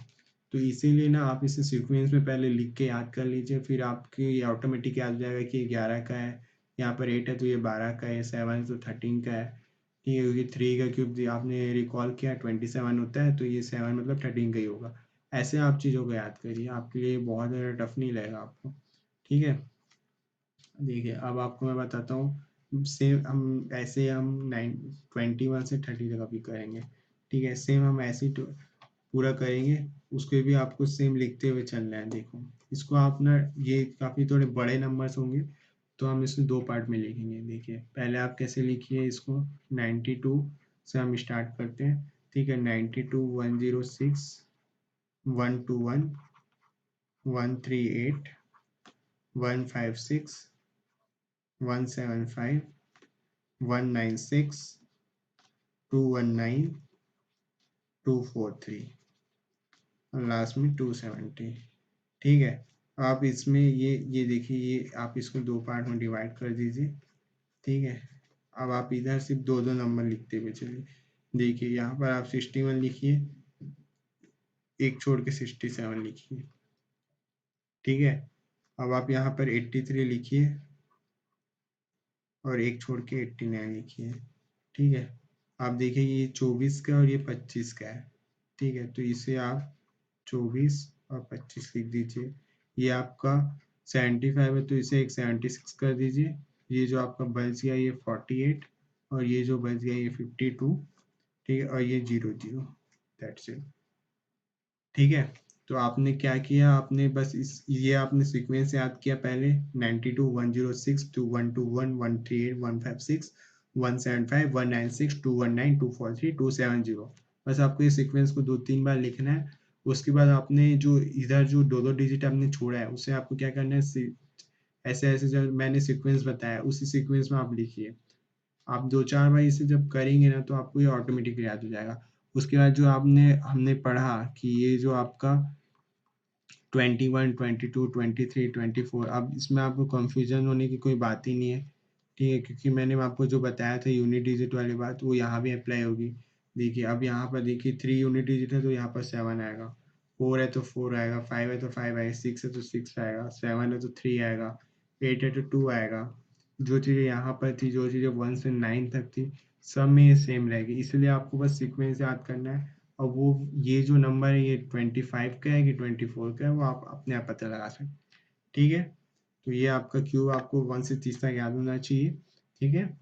A: तो इसीलिए ना आप इसे सीक्वेंस में पहले लिख के याद कर लीजिए, फिर आपके ये ऑटोमेटिक याद हो जाएगा कि ये 11 का है, यहाँ पर 8 है तो ये 12 का है, 7 है तो 13 का है। ठीक है, क्योंकि 3 का क्यूब आपने रिकॉल किया 27 होता है, तो ये 7 मतलब 13 का ही होगा। ऐसे आप चीज़ों को याद करिए, आपके लिए बहुत ज़्यादा टफ नहीं लगेगा आपको। ठीक है, देखिए अब आपको मैं बताता हूँ, सेम हम ऐसे हम 21 से 30 तक अभी करेंगे। ठीक है, सेम हम ऐसे ही पूरा करेंगे, उसको भी आपको सेम लिखते हुए चलना है। देखो इसको आप ना, ये काफ़ी थोड़े बड़े नंबर्स होंगे तो हम इसको 2 पार्ट में लिखेंगे। देखिए पहले आप कैसे लिखिए इसको, 92 से हम स्टार्ट करते हैं। ठीक है, 92 106 121 138 156 175 196 219 243 और लास्ट में 270। ठीक है, आप इसमें ये देखिए, ये आप इसको 2 पार्ट में डिवाइड कर दीजिए। ठीक है, अब आप इधर सिर्फ 2 नंबर लिखते हुए चलिए। देखिए यहाँ पर आप 61 लिखिए, एक छोड़ के 67 लिखिए। ठीक है, अब आप यहाँ पर 83 लिखिए और एक छोड़ के 89 लिखिए। ठीक है, आप देखिए ये 24 का और ये 25 का है। ठीक है, तो इसे आप 24 और 25 लिख दीजिए। ये आपका 75 है तो इसे एक 76 कर दीजिए। ये जो आपका बच गया ये 48 और ये जो बच गया ये 52। ठीक है, और ये 00, दैट्स इट। ठीक है, तो आपने क्या किया, आपने बस ये आपने सीक्वेंस याद किया पहले, 92 106 2121 138 156 175 196 219 243 270। बस आपको ये सीक्वेंस को 2-3 बार लिखना है। उसके बाद आपने जो इधर जो 2-2 डिजिट आपने छोड़ा है उसे आपको क्या करना है, ऐसे ऐसे जो मैंने सीक्वेंस बताया उसी सीक्वेंस में आप लिखिए। आप 2-4 बार इसे जब करेंगे ना तो आपको ये ऑटोमेटिकली याद हो जाएगा। उसके बाद जो आपने हमने पढ़ा कि ये जो आपका 21 22 23 24, अब इसमें आपको कंफ्यूजन होने की कोई बात ही नहीं है। ठीक है, क्योंकि मैंने आपको जो बताया था यूनिट डिजिट वाली बात वो यहाँ भी अप्लाई होगी। देखिए अब यहाँ पर देखिए 3 यूनिट डिजिट है तो यहाँ पर 7 आएगा, 4 है तो 4 आएगा, 5 है तो 5 आएगा, 6 है तो 6 आएगा, 7 है तो 3 आएगा, 8 है तो 2 आएगा। जो चीज़ें यहाँ पर थी, जो चीज़ें 1 से 9 तक थी, सब में ये सेम रहेगी। इसलिए आपको बस सीक्वेंस याद करना है। और वो ये जो नंबर है ये 25 का है कि 24 का है वो आप अपने आप पता लगा सकते। ठीक है, तो ये आपका क्यूब आपको 1 से 30 तक याद होना चाहिए। ठीक है,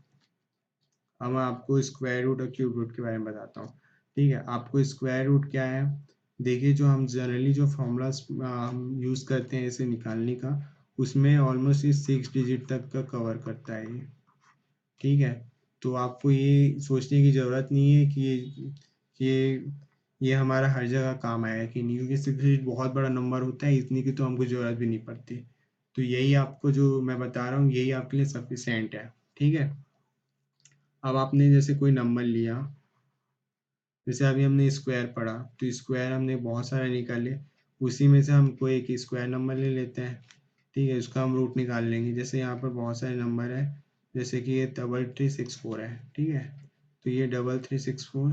A: अब मैं आपको स्क्वायर रूट और क्यूब रूट के बारे में बताता हूँ। ठीक है, आपको स्क्वायर रूट क्या है, देखिए जो हम जनरली जो फॉर्मूलाज हम यूज़ करते हैं इसे निकालने का, उसमें ऑलमोस्ट ये 6 डिजिट तक का कवर करता है ये। ठीक है, तो आपको ये सोचने की ज़रूरत नहीं है कि ये ये हमारा हर जगह काम आएगा कि नहीं, क्योंकि 6 डिजिट बहुत बड़ा नंबर होता है, इतनी की तो हमको ज़रूरत भी नहीं पड़ती। तो यही आपको जो मैं बता रहा हूँ यही आपके लिए सफिशिएंट है। ठीक है, अब आपने जैसे कोई नंबर लिया, जैसे अभी हमने स्क्वायर पढ़ा, तो स्क्वायर हमने बहुत सारे निकाले, उसी में से हमको एक स्क्वायर नंबर ले लेते हैं, ठीक है, उसका हम रूट निकाल लेंगे। जैसे यहाँ पर बहुत सारे नंबर है, जैसे कि ये 3364 है, ठीक है, तो ये 3364,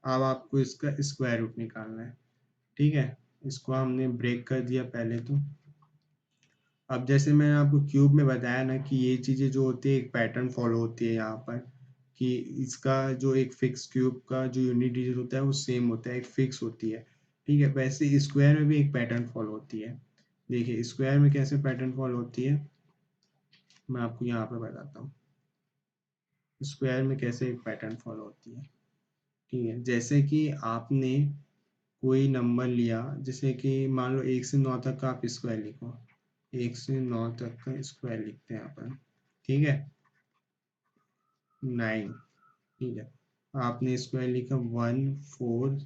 A: अब आपको इसका स्क्वायर रूट निकालना है, ठीक है। इसको हमने ब्रेक कर दिया पहले तो। अब जैसे मैंने आपको क्यूब में बताया ना कि ये चीज़ें जो होती है एक पैटर्न फॉलो होती है यहाँ पर, कि इसका जो एक फिक्स क्यूब का जो यूनिट डिजिट होता है वो सेम होता है, एक फिक्स होती है, ठीक है। वैसे स्क्वायर में भी एक पैटर्न फॉलो होती है। देखिए स्क्वायर में कैसे पैटर्न फॉलो होती है, मैं आपको यहाँ पे बताता हूँ स्क्वायर में कैसे एक पैटर्न फॉलो होती है, ठीक है। जैसे कि आपने कोई नंबर लिया, जैसे कि मान लो 1 से 9 तक का आप स्क्वायर लिखो, 1 से 9 तक का स्क्वायर लिखते हैं अपन, ठीक है, 9, ठीक है। आपने स्क्वायर लिखा 1, 4,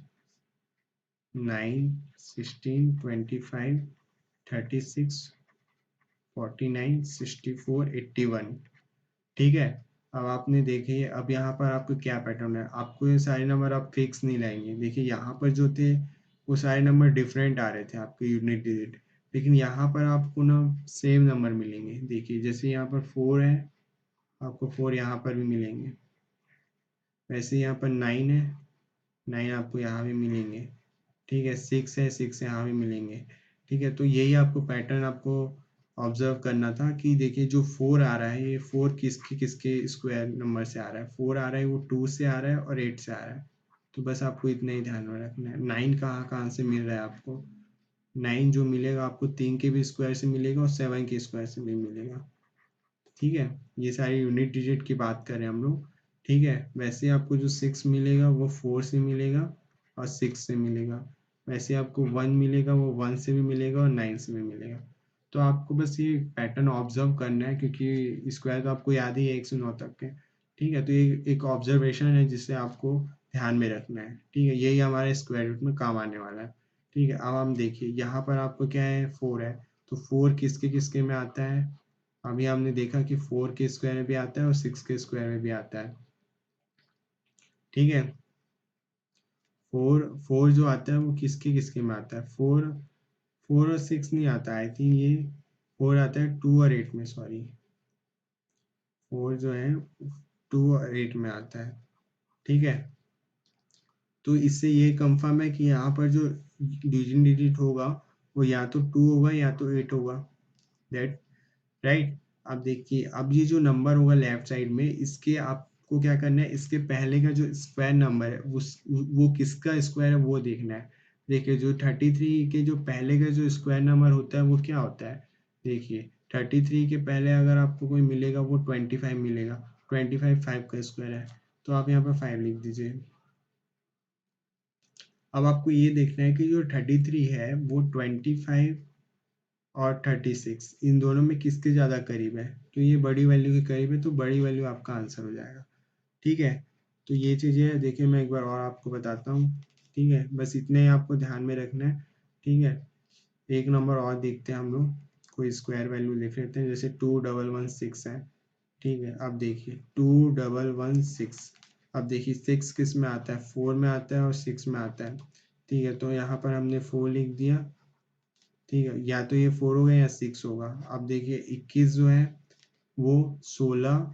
A: 9, 16, 25, 36, 49, 64, 81, ठीक है। अब आपने देखिए, अब यहाँ पर आपको क्या पैटर्न है, आपको ये सारे नंबर आप फिक्स नहीं लाएंगे। देखिए यहाँ पर जो थे वो सारे नंबर डिफरेंट आ रहे थे आपके यूनिट डिजिट, लेकिन यहाँ पर आपको ना सेम नंबर मिलेंगे। देखिए जैसे यहाँ पर 4 है, आपको 4 यहाँ पर भी मिलेंगे, वैसे यहाँ पर 9 है, 9 आपको यहाँ भी मिलेंगे, ठीक है, 6 है, 6 यहाँ भी मिलेंगे, ठीक है। तो यही आपको पैटर्न आपको ऑब्जर्व करना था कि देखिए जो 4 आ रहा है, ये 4 किसके किसके स्क्वायर नंबर से आ रहा है, 4 आ रहा है वो 2 से आ रहा है और 8 से आ रहा है। तो बस आपको इतना ही ध्यान में रखना है। 9 कहाँ कहाँ से मिल रहा है आपको, 9 जो मिलेगा आपको 3 के भी स्क्वायर से मिलेगा और 7 के स्क्वायर से भी मिलेगा, ठीक है। ये सारी यूनिट डिजिट की बात करें हम लोग, ठीक है। वैसे आपको जो 6 मिलेगा वो 4 से मिलेगा और 6 से मिलेगा, वैसे आपको 1 मिलेगा वो 1 से भी मिलेगा और 9 से भी मिलेगा। तो आपको बस ये पैटर्न ऑब्जर्व करना है, क्योंकि स्क्वायर तो आपको याद ही है 1 से 9 तक के, ठीक है। तो ये एक ऑब्जर्वेशन है जिसे आपको ध्यान में रखना है, ठीक है। यही हमारे स्क्वायर रूट में काम आने वाला है, ठीक है। अब हम देखिए यहाँ पर आपको क्या है, 4 है, तो 4 किसके किसके में आता है, अभी हमने देखा कि 4 के स्क्वायर में भी आता है और 6 के स्क्वायर में भी आता है, ठीक है। 4 जो आता है वो किसके किसके में आता है, 4 और 6 नहीं आता, आई थिंक ये 4 आता है 2 और 8 में, सॉरी, 4 जो है 2 और 8 में आता है, ठीक है। तो इससे ये कंफर्म है कि यहाँ पर जो डिजिट होगा वो या तो 2 होगा या तो 8 होगा, दैट राइट। अब देखिए, अब ये जो नंबर होगा लेफ्ट साइड में, इसके आपको क्या करना है, इसके पहले का जो स्क्वायर नंबर है वो किसका स्क्वायर है वो देखना है। देखिए जो 33 के जो पहले का जो स्क्वायर नंबर होता है वो क्या होता है, देखिए 33 के पहले अगर आपको कोई मिलेगा वो 25 मिलेगा, 25 5 का स्क्वायर है, तो आप यहाँ पर 5 लिख दीजिए। अब आपको ये देखना है कि जो 33 है वो 25 और 36 इन दोनों में किसके ज़्यादा करीब है, तो ये बड़ी वैल्यू के करीब है, तो बड़ी वैल्यू आपका आंसर हो जाएगा, ठीक है। तो ये चीज़ें है, देखिए मैं एक बार और आपको बताता हूँ, ठीक है, बस इतने ही आपको ध्यान में रखना है, ठीक है। एक नंबर और देखते हैं हम लोग, कोई स्क्वायर वैल्यू लिख लेते हैं, जैसे 2116 है, ठीक है। अब देखिए 2116, अब देखिए 6 किस में आता है, 4 में आता है और 6 में आता है, ठीक है। तो यहाँ पर हमने 4 लिख दिया, ठीक है, या तो ये 4 होगा या 6 होगा। अब देखिए 21 जो है वो 16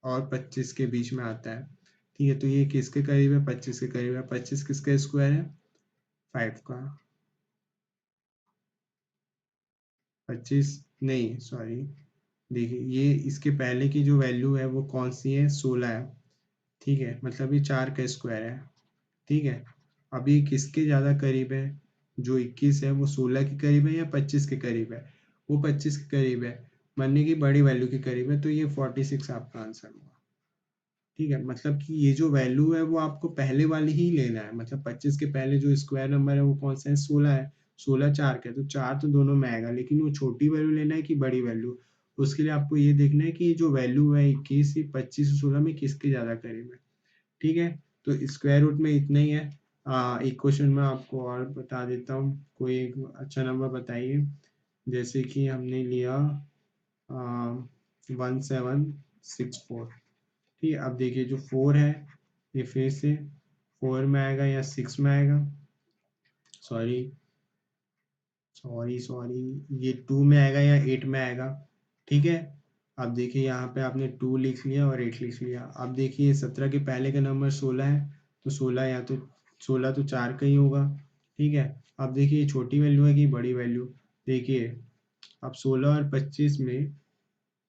A: और 25 के बीच में आता है, ठीक है। तो ये किसके करीब है, 25 के करीब है। 25 किसका स्क्वायर है, 5 का, 25 नहीं, सॉरी, देखिए ये इसके पहले की जो वैल्यू है वो कौन सी है, 16 है, ठीक है, मतलब ये 4 का स्क्वायर है, ठीक है। अब ये किसके ज़्यादा करीब है, जो 21 है वो 16 के करीब है या 25 के करीब है, वो 25 के करीब है, मानने की बड़ी वैल्यू के करीब है, तो ये 46 आपका आंसर होगा, ठीक है। मतलब कि ये जो वैल्यू है वो आपको पहले वाली ही लेना है, मतलब 25 के पहले जो स्क्वायर नंबर है वो कौन सा है, 16 है, 16 4 का है, तो 4 तो दोनों में आएगा, लेकिन वो छोटी वैल्यू लेना है कि बड़ी वैल्यू, उसके लिए आपको ये देखना है कि जो वैल्यू है 21 25 16 में किसके ज़्यादा करीब है, ठीक है। तो स्क्वायर रूट में इतना ही है। एक क्वेश्चन में आपको और बता देता हूँ, कोई एक अच्छा नंबर बताइए, जैसे कि हमने लिया 1764, ठीक है। अब देखिए जो 4 है ये फिर से 4 में आएगा या 6 में आएगा, सॉरी सॉरी सॉरी, ये 2 में आएगा या 8 में आएगा। ठीक है, अब देखिए यहाँ पे आपने 2 लिख लिया और 8 लिख लिया। अब देखिए 17 के पहले का नंबर 16 है, तो 16 या तो 16 तो 4 का ही होगा। ठीक है, अब देखिए ये छोटी वैल्यू है कि बड़ी वैल्यू। देखिए अब 16 और 25 में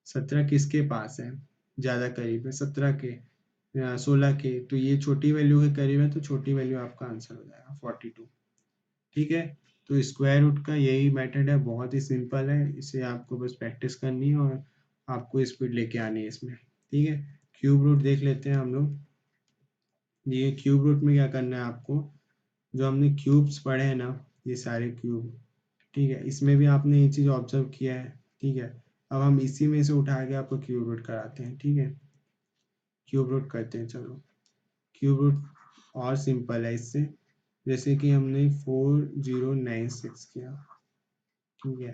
A: 17 किसके पास है, ज़्यादा करीब है 17 के, 16 के, तो ये छोटी वैल्यू के करीब है, तो छोटी वैल्यू आपका आंसर हो जाएगा 42। ठीक है, तो स्क्वायर रूट का यही मेथड है, बहुत ही सिंपल है, इसे आपको बस प्रैक्टिस करनी है और आपको स्पीड लेके आनी है इसमें। ठीक है, क्यूब रूट देख लेते हैं हम लोग। ये क्यूब रूट में क्या करना है आपको, जो हमने क्यूब्स पढ़े हैं ना, ये सारे क्यूब, ठीक है, इसमें भी आपने ये चीज़ ऑब्जर्व किया है। ठीक है, अब हम इसी में से उठा के आपको क्यूब रूट कराते हैं। ठीक है, क्यूब रूट करते हैं, चलो। क्यूब रूट और सिंपल है इससे, जैसे कि हमने 4096 किया। ठीक है,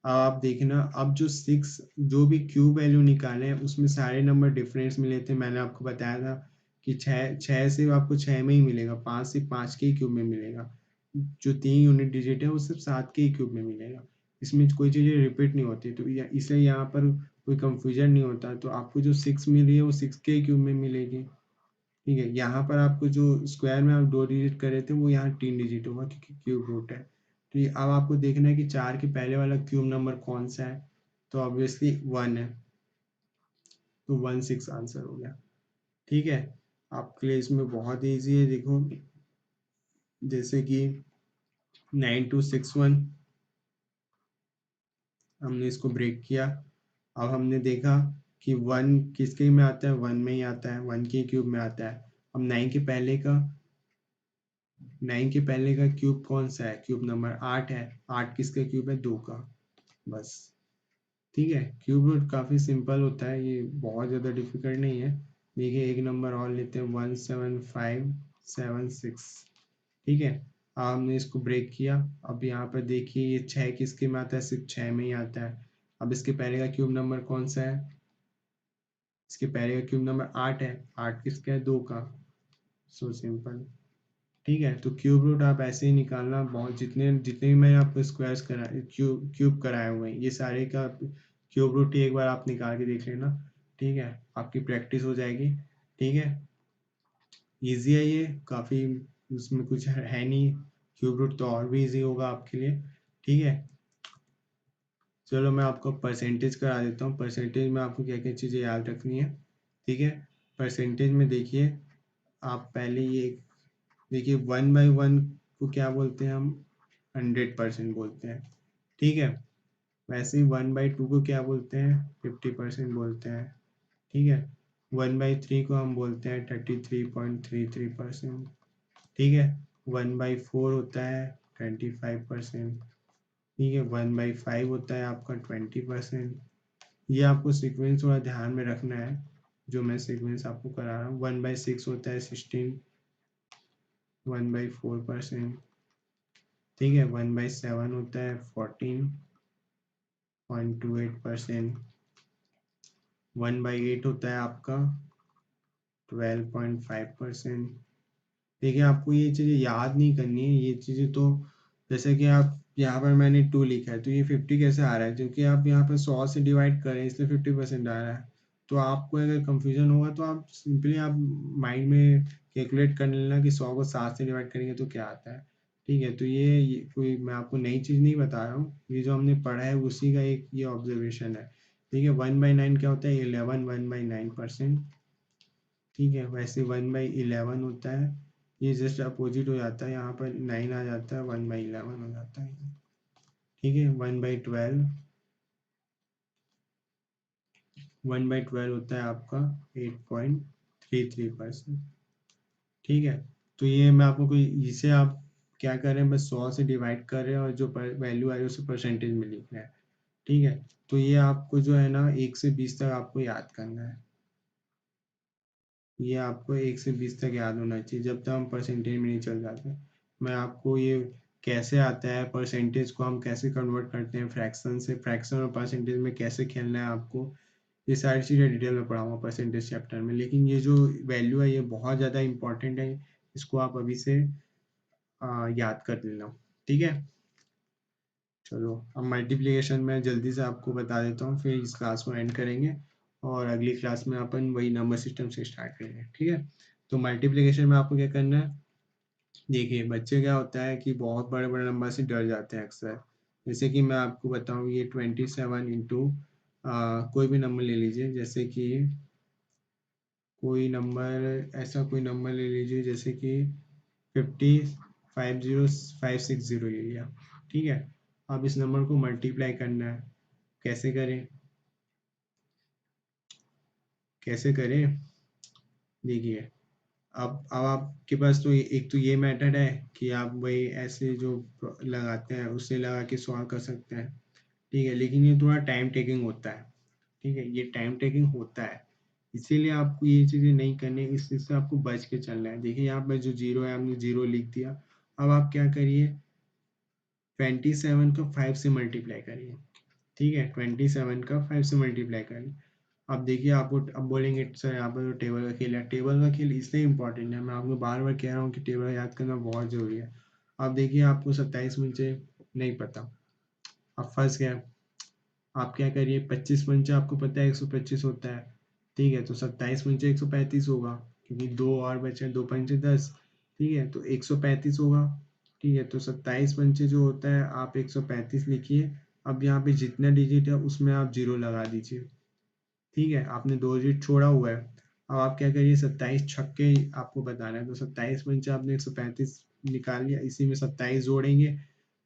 A: अब आप देखना, अब जो 6 जो भी क्यूब वैल्यू निकाले हैं उसमें सारे नंबर डिफरेंस मिले थे। मैंने आपको बताया था कि 6 से आपको 6 में ही मिलेगा, 5 से 5 के ही क्यूब में मिलेगा, जो 3 यूनिट डिजिट है वो सिर्फ 7 के ही क्यूब में मिलेगा, इसमें कोई चीज़ें रिपीट नहीं होती। तो इसलिए यहाँ पर कोई कंफ्यूजन नहीं होता। तो आपको जो 6 मिल रही है वो 6 के ही क्यूब में मिलेगी। ठीक है, यहाँ पर आपको जो स्क्वायर में आप 2 डिजिट कर रहे थे वो यहाँ 3 डिजिट होगा क्योंकि क्यूब रूट है। तो ये अब आपको देखना है कि 4 के पहले वाला क्यूब नंबर कौन सा है, तो ऑब्वियसली 1 है, तो 16 आंसर हो गया। ठीक है, आपके लिए इसमें बहुत ईजी है, देखो जैसे कि 9261, हमने इसको ब्रेक किया। अब हमने देखा कि 1 किसके में आता है, 1 में ही आता है, 1 के क्यूब में आता है। अब 9 के पहले का क्यूब कौन सा है, क्यूब नंबर 8 है, 8 किसका क्यूब है, 2 का, बस। ठीक है, क्यूब रूट काफ़ी सिंपल होता है, ये बहुत ज़्यादा डिफिकल्ट नहीं है। देखिए एक नंबर और लेते हैं, 17576। ठीक है, अब हमने इसको ब्रेक किया। अब यहाँ पर देखिए ये 6 किसके में आता है, सिर्फ 6 में ही आता है। अब इसके पहले का क्यूब नंबर कौन सा है, इसके पहले का क्यूब नंबर 8 है, 8 किसका है, 2 का, सो सिंपल। ठीक है, तो क्यूब रूट आप ऐसे ही निकालना, बहुत जितने जितने भी मैंने आपको स्क्वायर्स करा क्यूब कराए हुए हैं, ये सारे का क्यूब रूट ही एक बार आप निकाल के देख लेना। ठीक है, आपकी प्रैक्टिस हो जाएगी। ठीक है, इजी है ये काफ़ी, उसमें कुछ है नहीं, क्यूब रूट तो और भी इजी होगा आपके लिए। ठीक है, चलो मैं आपको परसेंटेज करा देता हूँ। परसेंटेज में आपको क्या क्या चीज़ें याद रखनी है। ठीक है, परसेंटेज में देखिए, आप पहले ये देखिए 1/1 को क्या बोलते हैं हम, 100% बोलते हैं। ठीक है, वैसे ही 1/2 को क्या बोलते हैं, 50% बोलते हैं। ठीक है, 1/3 को हम बोलते हैं 33.33%। ठीक है, 1/4 होता है 25%। ठीक है, 1/5 होता है आपका 20%। ये आपको सीक्वेंस थोड़ा ध्यान में रखना है, जो मैं सीक्वेंस आपको करा रहा हूँ। 1/6 होता है 16, 1/4%। ठीक है, 1/7 होता है 14.28%। 1/8 होता है आपका 12.5%। देखिए आपको ये चीज़ें याद नहीं करनी है, ये चीज़ें तो, जैसे कि आप यहाँ पर मैंने 2 लिखा है, तो ये 50 कैसे आ रहा है, क्योंकि आप यहाँ पर 100 से डिवाइड कर रहे हैं, इसलिए 50% आ रहा है। तो आपको अगर कंफ्यूजन होगा तो आप सिंपली आप माइंड में कैलकुलेट कर लेना कि 100 को 7 से डिवाइड करेंगे तो क्या आता है। ठीक है, तो ये कोई मैं आपको नई चीज़ नहीं बता रहा हूँ, ये जो हमने पढ़ा है उसी का एक ये ऑब्जर्वेशन है। ठीक है, 1/9 क्या होता है, 11, 1/9%। ठीक है, वैसे 1/11 होता है, ये जस्ट अपोजिट हो जाता है, यहाँ पर 9 आ जाता है, 1/11 हो जाता है। ठीक है, 1/12 होता है आपका 8.33%। ठीक है, तो ये मैं आपको कोई, इसे आप क्या कर रहे हैं, बस 100 से डिवाइड कर रहे हैं और जो वैल्यू आ रही है उसे परसेंटेज में लिख रहे हैं। ठीक है, तो ये आपको जो है ना 1 से 20 तक आपको याद करना है, ये आपको 1 से 20 तक याद होना चाहिए, जब तक हम परसेंटेज में नहीं चल जाते। मैं आपको ये कैसे आता है, परसेंटेज को हम कैसे कन्वर्ट करते हैं फ्रैक्शन से, फ्रैक्शन और परसेंटेज में कैसे खेलना है आपको, ये सारी चीज़ें डिटेल में पढ़ाऊँगा परसेंटेज चैप्टर में, लेकिन ये जो वैल्यू है ये बहुत ज़्यादा इम्पोर्टेंट है, इसको आप अभी से याद कर लेना, ठीक है। चलो अब मल्टीप्लिकेशन मैं जल्दी से आपको बता देता हूँ, फिर इस क्लास को एंड करेंगे और अगली क्लास में अपन वही नंबर सिस्टम से स्टार्ट करेंगे, ठीक है। तो मल्टीप्लिकेशन में आपको क्या करना है, देखिए बच्चे क्या होता है कि बहुत बड़े बड़े नंबर से डर जाते हैं अक्सर। जैसे कि मैं आपको बताऊँ, ये 27 इंटू कोई भी नंबर ले लीजिए, जैसे कि कोई नंबर, ऐसा कोई नंबर ले लीजिए जैसे कि 50560 ले लिया, ठीक है। अब इस नंबर को मल्टीप्लाई करना है, कैसे करें, कैसे करें, देखिए अब आपके पास तो एक तो ये मेथड है कि आप वही ऐसे जो लगाते हैं उससे लगा के सॉल्व कर सकते हैं, ठीक है, लेकिन ये थोड़ा टाइम टेकिंग होता है, ठीक है, ये टाइम टेकिंग होता है, इसीलिए आपको ये चीज़ें नहीं करनी, इस चीज़ से आपको बच के चलना है। देखिए यहाँ पर जो जीरो है आपने जीरो लिख दिया, अब आप क्या करिए, 27 को 5 से मल्टीप्लाई करिए, ठीक है, 27 का 5 से मल्टीप्लाई करिए। अब देखिए आपको अब बोलेंगे सर यहाँ पर तो टेबल का खेल है, टेबल का खेल इसलिए इम्पोर्टेंट है, मैं आपको बार बार कह रहा हूँ कि टेबल याद करना बहुत ज़रूरी है। अब देखिए आपको 27 मुझे नहीं पता, अब फंस गया, आप क्या करिए, 25 पंचे आपको पता है 125 होता है, ठीक है, तो 27 पंचे 135 होगा, क्योंकि दो और बचे, दो पंचे 10, ठीक है, तो 135 होगा, ठीक है, तो 27 पंचे जो होता है आप 135 लिखिए। अब यहाँ पे जितना डिजिट है उसमें आप जीरो लगा दीजिए, ठीक है, आपने दो डिजिट छोड़ा हुआ है। अब आप क्या करिए, 27 छक्के आपको बताना है, तो 27 पंचे आपने 135 निकाल लिया, इसी में 27 जोड़ेंगे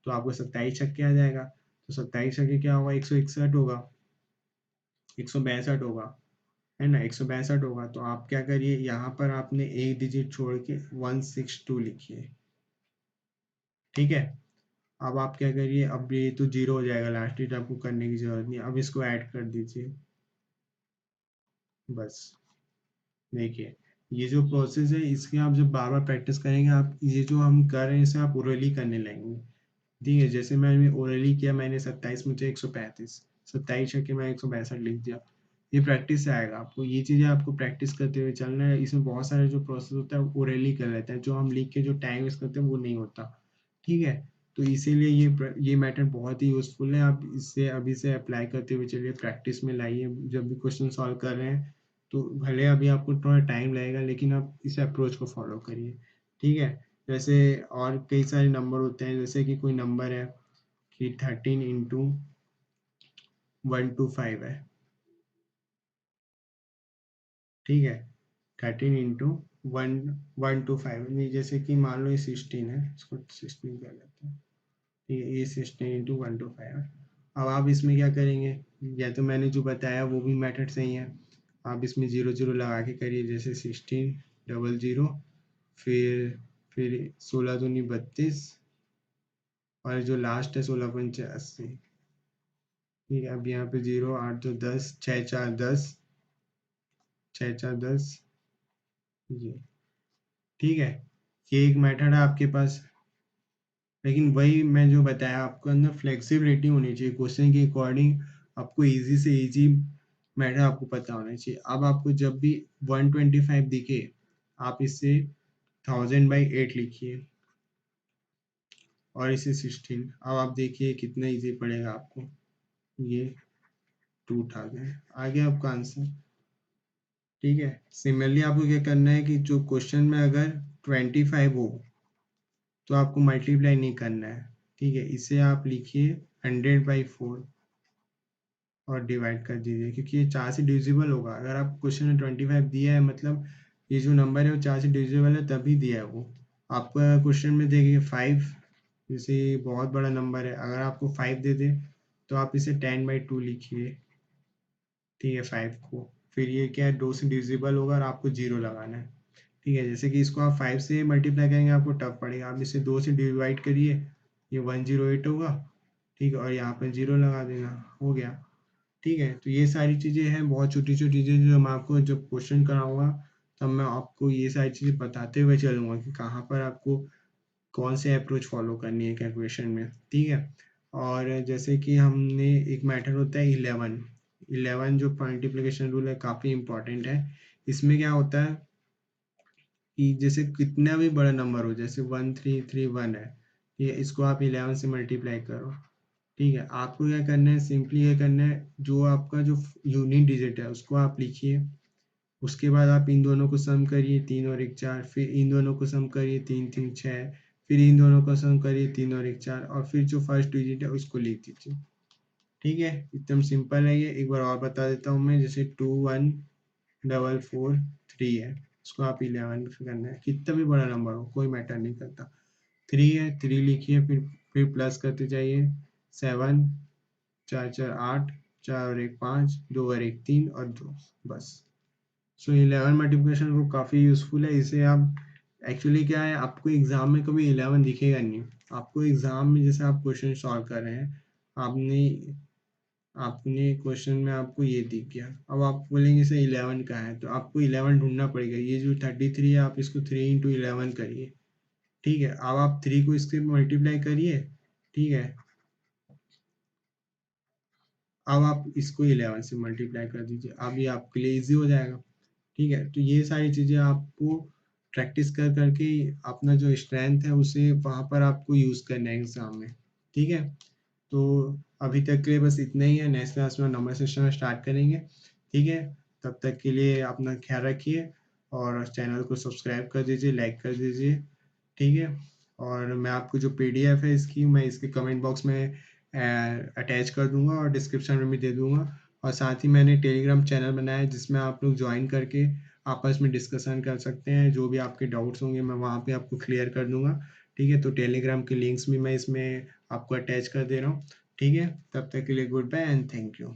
A: तो आपको 27 छक्के आ जाएगा, तो 27 छक्के क्या होगा, 161 होगा, 162 होगा, है ना, 162 होगा, तो आप क्या करिए, यहाँ पर आपने एक डिजिट छोड़ के 162 लिखिए, ठीक है। अब आप क्या करिए, अब ये तो जीरो हो जाएगा, लास्ट डिजिट आपको करने की जरूरत नहीं, अब इसको ऐड कर दीजिए, बस। देखिए ये जो प्रोसेस है इसके आप जब बार बार प्रैक्टिस करेंगे, आप ये जो हम कर रहे हैं इसे आप ओरली करने लगेंगे, ठीक है, जैसे मैंने ओरली किया, मैंने 27 मुझे 135, 27 के मैं 162 लिख दिया, ये प्रैक्टिस से आएगा, आपको ये चीज़ें आपको प्रैक्टिस करते हुए चलना है, इसमें बहुत सारे जो प्रोसेस होता है वो ओरली कर लेते हैं, जो हम लिख के जो टाइम वेस्ट करते हैं वो नहीं होता, ठीक है। तो इसीलिए ये मेथड बहुत ही यूजफुल है, आप इससे अभी से अप्लाई करते हुए चलिए, प्रैक्टिस में लाइए, जब भी क्वेश्चन सॉल्व कर रहे हैं तो भले अभी आपको थोड़ा टाइम लगेगा, लेकिन आप इस अप्रोच को फॉलो करिए, ठीक है। जैसे और कई सारे नंबर होते हैं, जैसे कि कोई नंबर है कि 13 इंटू 125 है, ठीक है, 13 इंटू 125, जैसे कि मान लो ये 16 है, इसको 16 कर लेते हैं, ठीक है, ये 16 इंटू 125 है। अब आप इसमें क्या करेंगे, या तो मैंने जो बताया वो भी मेथड सही है, आप इसमें जीरो जीरो लगा के करिए, जैसे 16 डबल जीरो, फिर 16 दूनी 32, और जो लास्ट है 16 पंचे 80, ठीक है। अब यहाँ पे जीरो, 8 दो 10, 6 4 10, 6 4 10, ये, ठीक है, ये एक मेथड है आपके पास, लेकिन वही मैं जो बताया आपको अंदर फ्लेक्सिबिलिटी होनी चाहिए, क्वेश्चन के अकॉर्डिंग आपको इजी से इजी मेथड आपको पता होना चाहिए। अब आपको जब भी 125 दिखे, आप इससे 1000/8 लिखिए और इसे 16, अब आप देखिए कितना इजी पड़ेगा आपको, ये 2000 आ गया आपका आंसर, ठीक है। सिमिलरली आपको क्या करना है कि जो क्वेश्चन में अगर 25 हो तो आपको मल्टीप्लाई नहीं करना है, ठीक है, इसे आप लिखिए 100/4 और डिवाइड कर दीजिए, क्योंकि ये 4 से डिविजिबल होगा, अगर आप क्वेश्चन में 25 दिया है मतलब ये जो नंबर है वो 4 से डिविजिबल है तभी दिया है वो। आपका क्वेश्चन में देखिए 5, जैसे बहुत बड़ा नंबर है, अगर आपको 5 दे दे तो आप इसे 10/2 लिखिए, ठीक है, 5 को, फिर ये क्या है 2 से डिविजिबल होगा और आपको जीरो लगाना है, ठीक है। जैसे कि इसको आप 5 से मल्टीप्लाई करेंगे आपको टफ पड़ेगा, आप इसे 2 से डिवाइड करिए, ये 108 होगा, ठीक है, और यहाँ पर जीरो लगा देना, हो गया, ठीक है। तो ये सारी चीज़ें हैं, बहुत छोटी छोटी चीज़ें, जो मैं आपको जब क्वेश्चन कराऊंगा तब मैं आपको ये सारी चीज़ें बताते हुए चलूँगा कि कहाँ पर आपको कौन से अप्रोच फॉलो करनी है कैलकुलेशन में, ठीक है। और जैसे कि हमने एक मैथड होता है 11, 11 जो मल्टीप्लिकेशन रूल है काफ़ी इंपॉर्टेंट है। इसमें क्या होता है कि जैसे कितना भी बड़ा नंबर हो, जैसे 1331 है, ये इसको आप 11 से मल्टीप्लाई करो। ठीक है, आपको क्या करना है, सिंपली ये करना है, जो आपका जो यूनिट डिजिट है उसको आप लिखिए। उसके बाद आप इन दोनों को सम करिए, 3 और 1 4, फिर इन दोनों को सम करिए, 3 3 6, फिर इन दोनों को सम करिए, 3 और 1 4, और फिर जो फर्स्ट डिजिट है उसको लिख दीजिए। ठीक है, एकदम सिंपल है ये। एक बार और बता देता हूँ मैं, जैसे 2144 3 है, इसको आप 11 से करना है, कितना भी बड़ा नंबर हो कोई मैटर नहीं करता। 3 है, 3 लिखिए, फिर प्लस करते जाइए, 7 4 4 8, 4 और 1 5, 2 और 1 3 और 2, बस। सो 11 मल्टीप्लिकेशन रूल काफ़ी यूज़फुल है। इसे आप एक्चुअली क्या है, आपको एग्ज़ाम में कभी 11 दिखेगा नहीं। आपको एग्ज़ाम में जैसे आप क्वेश्चन सॉल्व कर रहे हैं, आपने आपने क्वेश्चन में आपको ये दिख गया, अब आप बोलेंगे सर 11 कहाँ है, तो आपको 11 ढूंढना पड़ेगा। ये जो 33 है, आप इसको 3 इंटू 11 करिए। ठीक है, अब आप 3 को इसके मल्टीप्लाई करिए। ठीक है, अब आप इसको 11 से मल्टीप्लाई कर दीजिए, अब ये आपके लिए ईजी हो जाएगा। ठीक है, तो ये सारी चीज़ें आपको प्रैक्टिस कर करके अपना जो स्ट्रेंथ है उसे वहाँ पर आपको यूज़ करना है एग्ज़ाम में। ठीक है, तो अभी तक के लिए बस इतना ही है। नेक्स्ट क्लास में नंबर सिस्टम स्टार्ट करेंगे। ठीक है, तब तक के लिए अपना ख्याल रखिए और चैनल को सब्सक्राइब कर दीजिए, लाइक कर दीजिए। ठीक है, और मैं आपको जो पीडीएफ है इसकी, मैं इसके कमेंट बॉक्स में अटैच कर दूंगा और डिस्क्रिप्शन में भी दे दूंगा। और साथ ही मैंने टेलीग्राम चैनल बनाया है जिसमें आप लोग ज्वाइन करके आपस में डिस्कशन कर सकते हैं। जो भी आपके डाउट्स होंगे मैं वहाँ पे आपको क्लियर कर दूंगा। ठीक है, तो टेलीग्राम के लिंक्स भी मैं इसमें आपको अटैच कर दे रहा हूँ। ठीक है, तब तक के लिए goodbye and thank you.